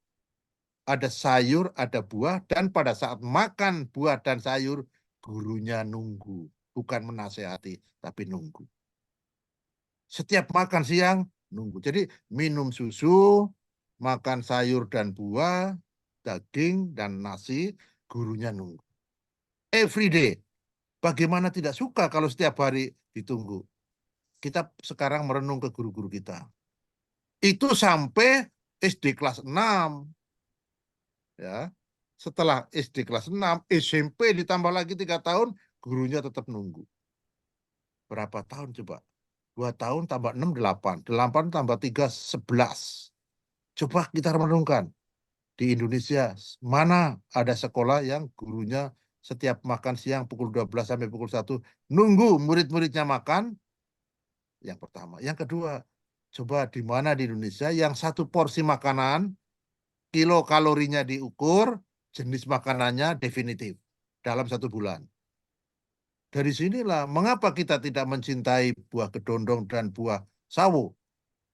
ada sayur, ada buah, dan pada saat makan buah dan sayur, gurunya nunggu. Bukan menasehati, tapi nunggu. Setiap makan siang, nunggu. Jadi minum susu, makan sayur dan buah, daging dan nasi, gurunya nunggu. Every day. Bagaimana tidak suka kalau setiap hari ditunggu? Kita sekarang merenung ke guru-guru kita. Itu sampai SD kelas 6. Ya. Setelah SD kelas 6, SMP ditambah lagi 3 tahun, gurunya tetap nunggu. Berapa tahun coba? 2 tahun tambah 6, 8. 8 tambah 3, 11. Coba kita renungkan. Di Indonesia, mana ada sekolah yang gurunya setiap makan siang pukul 12 sampai pukul 1, nunggu murid-muridnya makan? Yang pertama. Yang kedua, coba di mana di Indonesia yang satu porsi makanan, kilokalorinya diukur, jenis makanannya definitif dalam 1 bulan. Dari sinilah mengapa kita tidak mencintai buah kedondong dan buah sawo.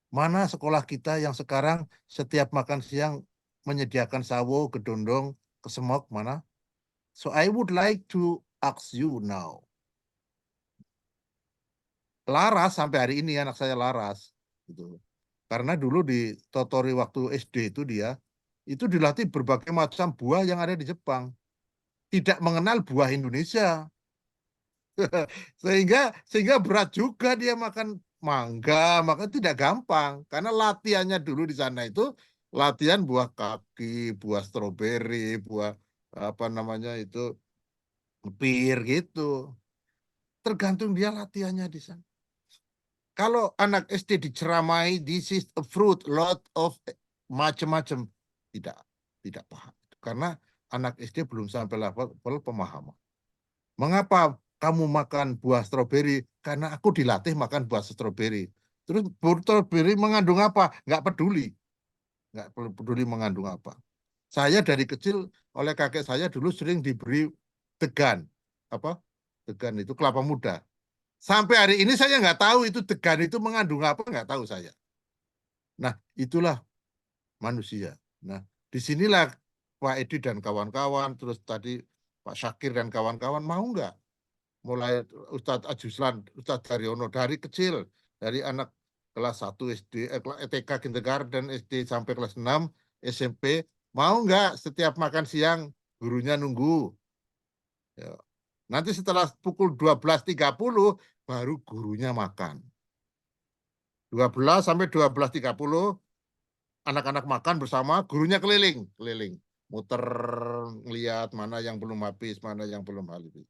Mana sekolah kita yang sekarang setiap makan siang menyediakan sawo, kedondong, kesemok, mana? So I would like to ask you now. Laras sampai hari ini anak saya laras. Gitu. Karena dulu di Totori waktu SD itu dia, itu dilatih berbagai macam buah yang ada di Jepang. Tidak mengenal buah Indonesia. sehingga berat juga dia makan mangga, maka tidak gampang. Karena latihannya dulu di sana itu latihan buah kaki, buah stroberi, buah apa namanya itu pir gitu. Tergantung dia latihannya di sana. Kalau anak SD diceramai, this is a fruit, lot of macam-macam, tidak paham. Karena anak SD belum sampai level pemahaman. Mengapa kamu makan buah stroberi? Karena aku dilatih makan buah stroberi. Terus buah stroberi mengandung apa? Nggak peduli. Nggak peduli mengandung apa. Saya dari kecil oleh kakek saya dulu sering diberi degan. Apa? Degan itu kelapa muda. Sampai hari ini saya nggak tahu itu degan itu mengandung apa, nggak tahu saya. Nah, itulah manusia. Nah, disinilah Pak Edi dan kawan-kawan, terus tadi Pak Syakir dan kawan-kawan mau nggak? Mulai Ustadz Ajuslan, Ustadz Daryono, dari kecil, dari anak kelas 1 SD, TK, kindergarten, SD sampai kelas 6, SMP, mau nggak setiap makan siang gurunya nunggu? Ya. Nanti setelah pukul 12.30 baru gurunya makan. 12 sampai 12.30 anak-anak makan bersama, gurunya keliling. Muter, lihat mana yang belum habis, mana yang belum habis.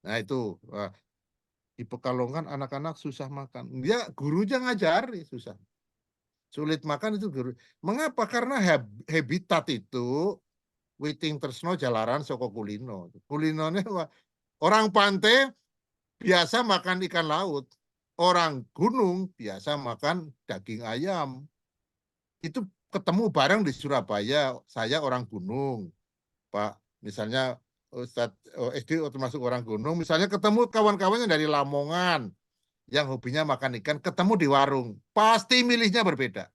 Nah itu, di Pekalongan anak-anak susah makan. Dia gurunya ngajari susah. Sulit makan itu guru. Mengapa? Karena habitat itu Witing Tresno Jalaran Soko Kulino. Kulinonya orang pantai biasa makan ikan laut. Orang gunung biasa makan daging ayam. Itu ketemu bareng di Surabaya. Saya orang gunung, Pak. Misalnya Ustadz SD termasuk orang gunung. Misalnya ketemu kawan-kawannya dari Lamongan yang hobinya makan ikan, ketemu di warung. Pasti milihnya berbeda.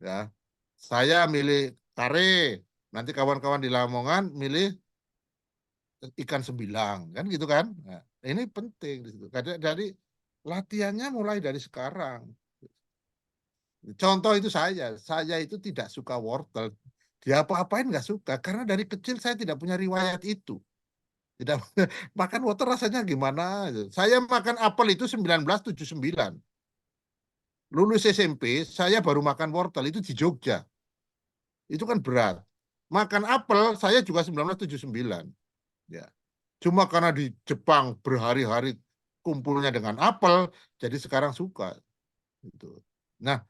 Ya, saya milih kare. Nanti kawan-kawan di Lamongan milih ikan sembilang, kan gitu kan? Nah, ini penting di situ. Dari latihannya mulai dari sekarang. Contoh itu saya itu tidak suka wortel. Dia apa-apain nggak suka karena dari kecil saya tidak punya riwayat itu. Tidak makan wortel rasanya gimana? Saya makan apel itu 1979. Lulus SMP, saya baru makan wortel itu di Jogja. Itu kan berat. Makan apel saya juga 1979. Ya. Cuma karena di Jepang berhari-hari kumpulnya dengan apel, jadi sekarang suka. Gitu. Nah,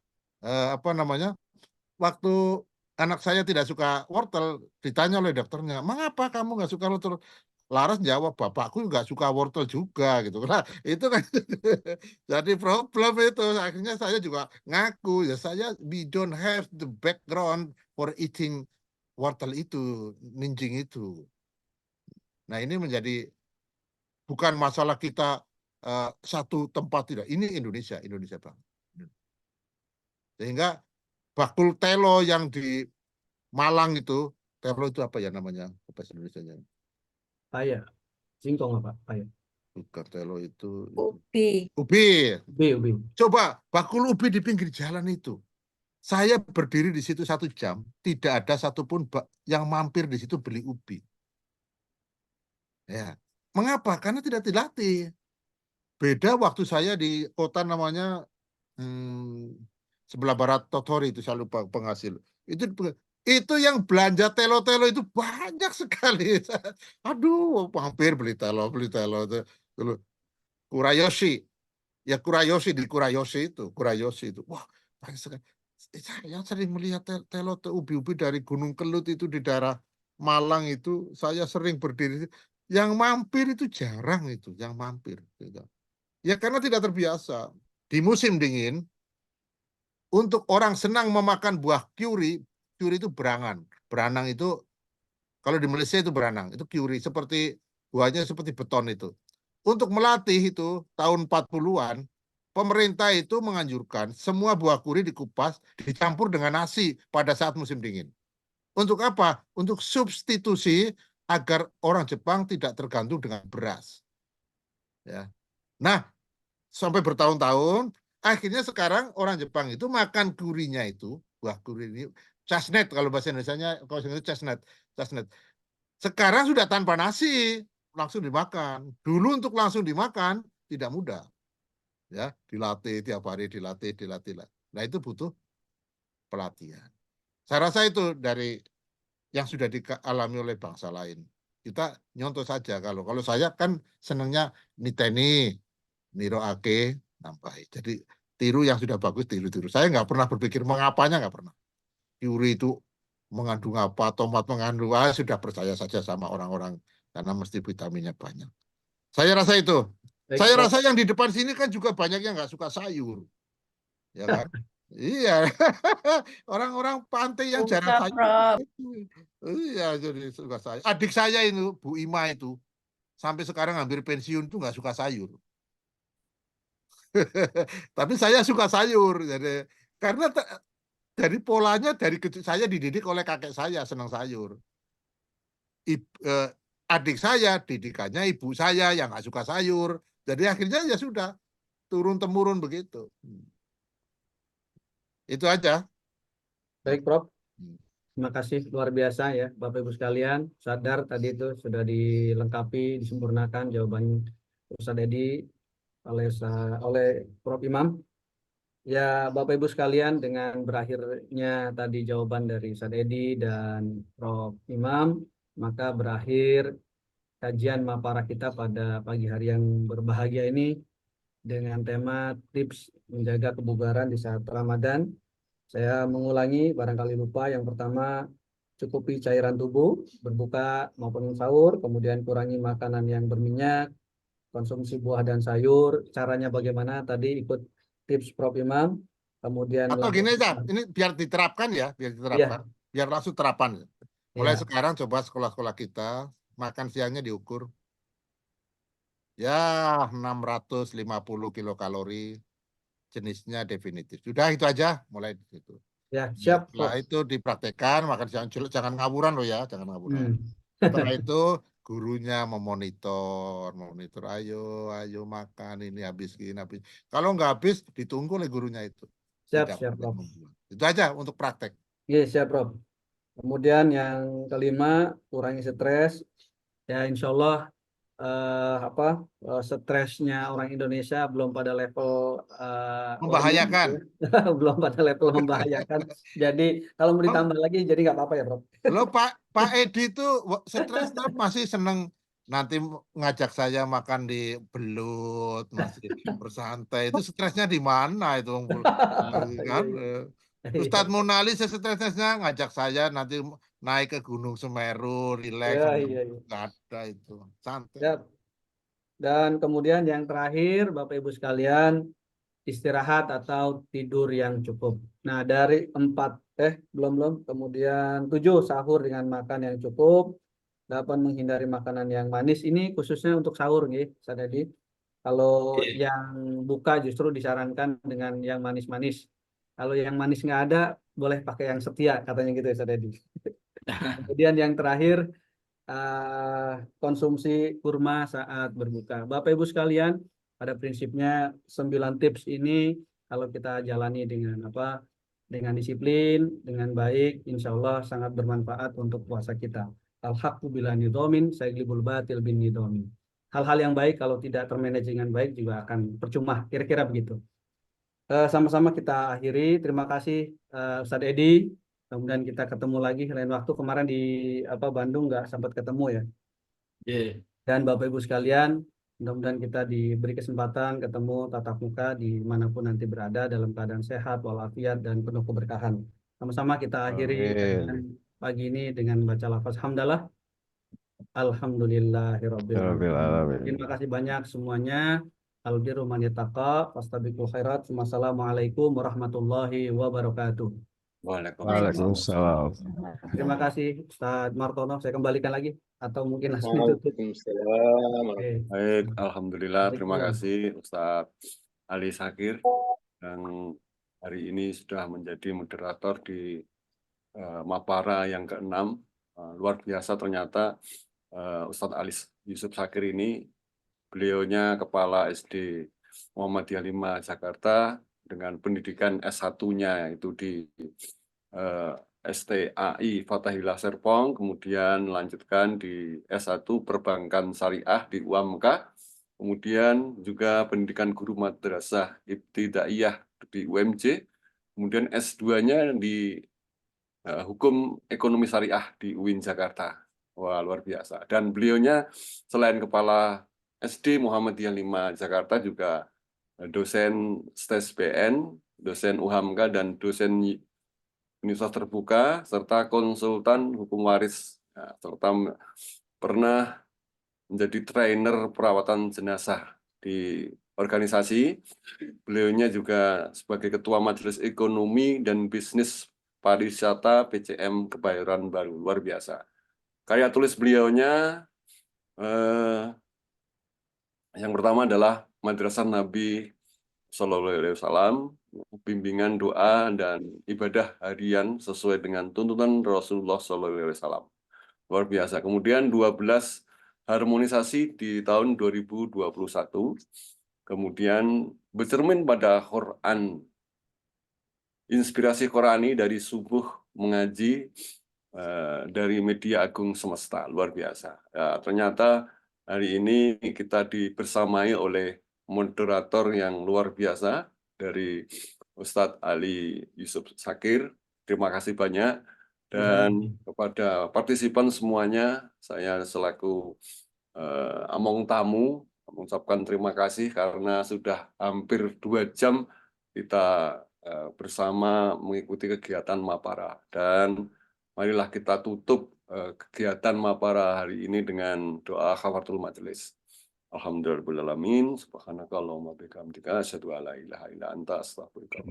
apa namanya? Waktu anak saya tidak suka wortel, ditanya oleh dokternya, mengapa kamu nggak suka wortel? Laras jawab, bapakku nggak suka wortel juga gitu. Nah, itu kan jadi problem itu. Akhirnya saya juga ngaku ya saya we don't have the background for eating wortel itu, ninjing itu. Nah, ini menjadi bukan masalah kita satu tempat, tidak. Ini Indonesia Bang. Sehingga bakul telo yang di Malang itu, telo itu apa ya namanya bahasa Indonesianya? Paya, singkong apa? Paya. Bukan telo itu. Upi. Ubi. Ubi. Coba bakul ubi di pinggir jalan itu. Saya berdiri di situ 1 jam, tidak ada satupun yang mampir di situ beli ubi. Ya, mengapa? Karena tidak dilatih. Beda waktu saya di kota namanya sebelah barat Totori itu, saya lupa penghasil. Itu yang belanja telo-telo itu banyak sekali. Aduh, hampir beli telo itu. Dulu Kurayoshi. Ya Kurayoshi di Kurayoshi itu. Wah, banyak sekali. Saya sering melihat telo ubi-ubi dari Gunung Kelut itu di daerah Malang itu, saya sering berdiri. Yang mampir itu jarang itu, yang mampir. Ya karena tidak terbiasa. Di musim dingin, untuk orang senang memakan buah kyuri itu berangan. Beranang itu, kalau di Malaysia itu beranang, itu kyuri, seperti buahnya seperti beton itu. Untuk melatih itu, tahun 40-an, pemerintah itu menganjurkan semua buah kuri dikupas, dicampur dengan nasi pada saat musim dingin. Untuk apa? Untuk substitusi agar orang Jepang tidak tergantung dengan beras. Ya. Nah, sampai bertahun-tahun, akhirnya sekarang orang Jepang itu makan kurinya itu, buah kuri ini, chestnut kalau bahasa Indonesianya, kalau itu chestnut. Sekarang sudah tanpa nasi, langsung dimakan. Dulu untuk langsung dimakan tidak mudah. Ya, dilatih tiap hari, dilatih. Nah, itu butuh pelatihan. Saya rasa itu dari yang sudah dialami oleh bangsa lain. Kita nyontoh saja. Kalau saya kan senangnya niteni, niroake, nambahi. Jadi tiru yang sudah bagus, tiru. Saya nggak pernah berpikir mengapanya, nggak pernah. Kyuri itu mengandung apa, tomat mengandung apa, sudah percaya saja sama orang-orang karena mesti vitaminnya banyak. Saya rasa itu. Baik, Saya Prof. rasa yang di depan sini kan juga banyak yang nggak suka sayur, ya kan? Iya, orang-orang pantai yang jarang Buka, sayur. Prof. Iya, jadi suka sayur. Adik saya itu, Bu Ima itu, sampai sekarang hampir pensiun tuh nggak suka sayur. Tapi saya suka sayur, jadi karena dari polanya dari kecil saya dididik oleh kakek saya senang sayur. Adik saya didikannya ibu saya yang nggak suka sayur, jadi akhirnya ya sudah turun temurun begitu. Itu aja. Baik, Prof. Terima kasih luar biasa ya, Bapak Ibu sekalian. Sadar tadi itu sudah dilengkapi, disempurnakan jawaban Ustadz Edi oleh Prof. Imam. Ya, Bapak Ibu sekalian, dengan berakhirnya tadi jawaban dari Ustadz Edi dan Prof. Imam, maka berakhir kajian Mapara kita pada pagi hari yang berbahagia ini dengan tema tips menjaga kebugaran di saat Ramadan. Saya mengulangi, barangkali lupa. Yang pertama, cukupi cairan tubuh, berbuka maupun sahur, kemudian kurangi makanan yang berminyak, konsumsi buah dan sayur. Caranya bagaimana? Tadi ikut tips Prof. Imam, kemudian Atau gini aja, ini biar diterapkan ya, biar langsung terapan. Mulai sekarang coba sekolah-sekolah kita makan siangnya diukur. Ya, 650 kilokalori, jenisnya definitif. Sudah itu aja, mulai di situ. Ya, siap. Setelah itu dipraktekkan, makan siang jangan ngawuran loh ya, jangan ngawuran. Setelah itu gurunya memonitor, ayo makan ini habis gini, habis. Kalau nggak habis, ditunggu oleh gurunya itu. Siap, Prof. Itu aja untuk praktek. Iya, siap, Prof. Kemudian yang kelima, kurangi stres. Ya, insya Allah stresnya orang Indonesia belum pada level membahayakan. Belum pada level membahayakan. Jadi kalau mau ditambah lagi, jadi nggak apa-apa ya, Prof. Lo Pak Edi itu stresnya masih seneng nanti ngajak saya makan di Belut, masih bersantai. Itu stresnya di mana itu? Kan? Ustadz Munali stresnya ngajak saya nanti naik ke Gunung Semeru, rileks, nggak ada itu, santai. Dan kemudian yang terakhir, Bapak Ibu sekalian, istirahat atau tidur yang cukup. Nah, dari 4, kemudian 7, sahur dengan makan yang cukup. dapat menghindari makanan yang manis. Ini khususnya untuk sahur nggih, Ustaz Edi. Kalau yang buka justru disarankan dengan yang manis-manis. Kalau yang manis nggak ada, boleh pakai yang setia, katanya gitu Ustaz Edi. Kemudian yang terakhir, konsumsi kurma saat berbuka. Bapak Ibu sekalian, pada prinsipnya 9 tips ini kalau kita jalani dengan disiplin, dengan baik, insya Allah sangat bermanfaat untuk puasa kita. Al-haqqu bila nidhomin, sayyidul batil bin nidhomin. Hal-hal yang baik kalau tidak termanage dengan baik juga akan percuma, kira-kira begitu. Sama-sama kita akhiri. Terima kasih Ustadz Edi. Kemudian kita ketemu lagi lain waktu. Kemarin di Bandung nggak sempat ketemu ya. Dan Bapak Ibu sekalian, mudah-mudahan kita diberi kesempatan ketemu tatap muka di manapun nanti berada dalam keadaan sehat, walafiat, dan penuh keberkahan. Sama-sama kita akhiri kajian pagi ini dengan baca lafaz hamdalah. Alhamdulillahirabbil alamin. Terima kasih banyak semuanya. Albirru man yattaqa, fastabiqul khairat. Wassalamualaikum warahmatullahi wabarakatuh. Waalaikumsalam. Terima kasih Ustadz Martono. Saya kembalikan lagi atau mungkin langsung ditutup. Baik, alhamdulillah. Terima kasih Ustadz Ali Sakir yang hari ini sudah menjadi moderator di Mapara yang ke-6. Luar biasa ternyata Ustadz Ali Yusuf Sakir ini, beliaunya kepala SD Muhammadiyah 5 Jakarta dengan pendidikan S1-nya itu di STAI Fathahillah Serpong, kemudian melanjutkan di S1 Perbankan Syariah di UAMK, kemudian juga pendidikan guru madrasah ibtidaiyah di UMJ, kemudian S2-nya di Hukum Ekonomi Syariah di UIN Jakarta. Wah, luar biasa. Dan beliaunya selain kepala SD Muhammadiyah 5 Jakarta juga dosen STES BN, dosen UHAMKA, dan dosen Universitas Terbuka, serta konsultan hukum waris, serta pernah menjadi trainer perawatan jenazah di organisasi. Beliaunya juga sebagai Ketua Majelis Ekonomi dan Bisnis Pariwisata PCM Kebayoran Baru. Luar biasa. Karya tulis beliaunya yang pertama adalah Madrasah Nabi Sallallahu Alaihi Wasallam, bimbingan doa dan ibadah harian sesuai dengan tuntunan Rasulullah Sallallahu Alaihi Wasallam. Luar biasa. Kemudian 12 harmonisasi di tahun 2021. Kemudian bercermin pada Quran, inspirasi Qurani dari subuh mengaji dari Media Agung Semesta. Luar biasa. Ya, ternyata hari ini kita dibersamai oleh moderator yang luar biasa dari Ustadz Ali Yusuf Sakir. Terima kasih banyak. Dan kepada partisipan semuanya, saya selaku among tamu mengucapkan terima kasih karena sudah hampir 2 jam kita bersama mengikuti kegiatan Mapara. Dan marilah kita tutup kegiatan Mapara hari ini dengan doa kafaratul majelis. Alhamdulillahirrahmanirrahim. Subhanakallahumma bihamdika asyhadu an la ilaha illa anta astaghfiruka.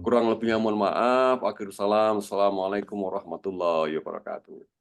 Kurang lebihnya mohon maaf. Akhirul salam. Assalamualaikum warahmatullahi wabarakatuh.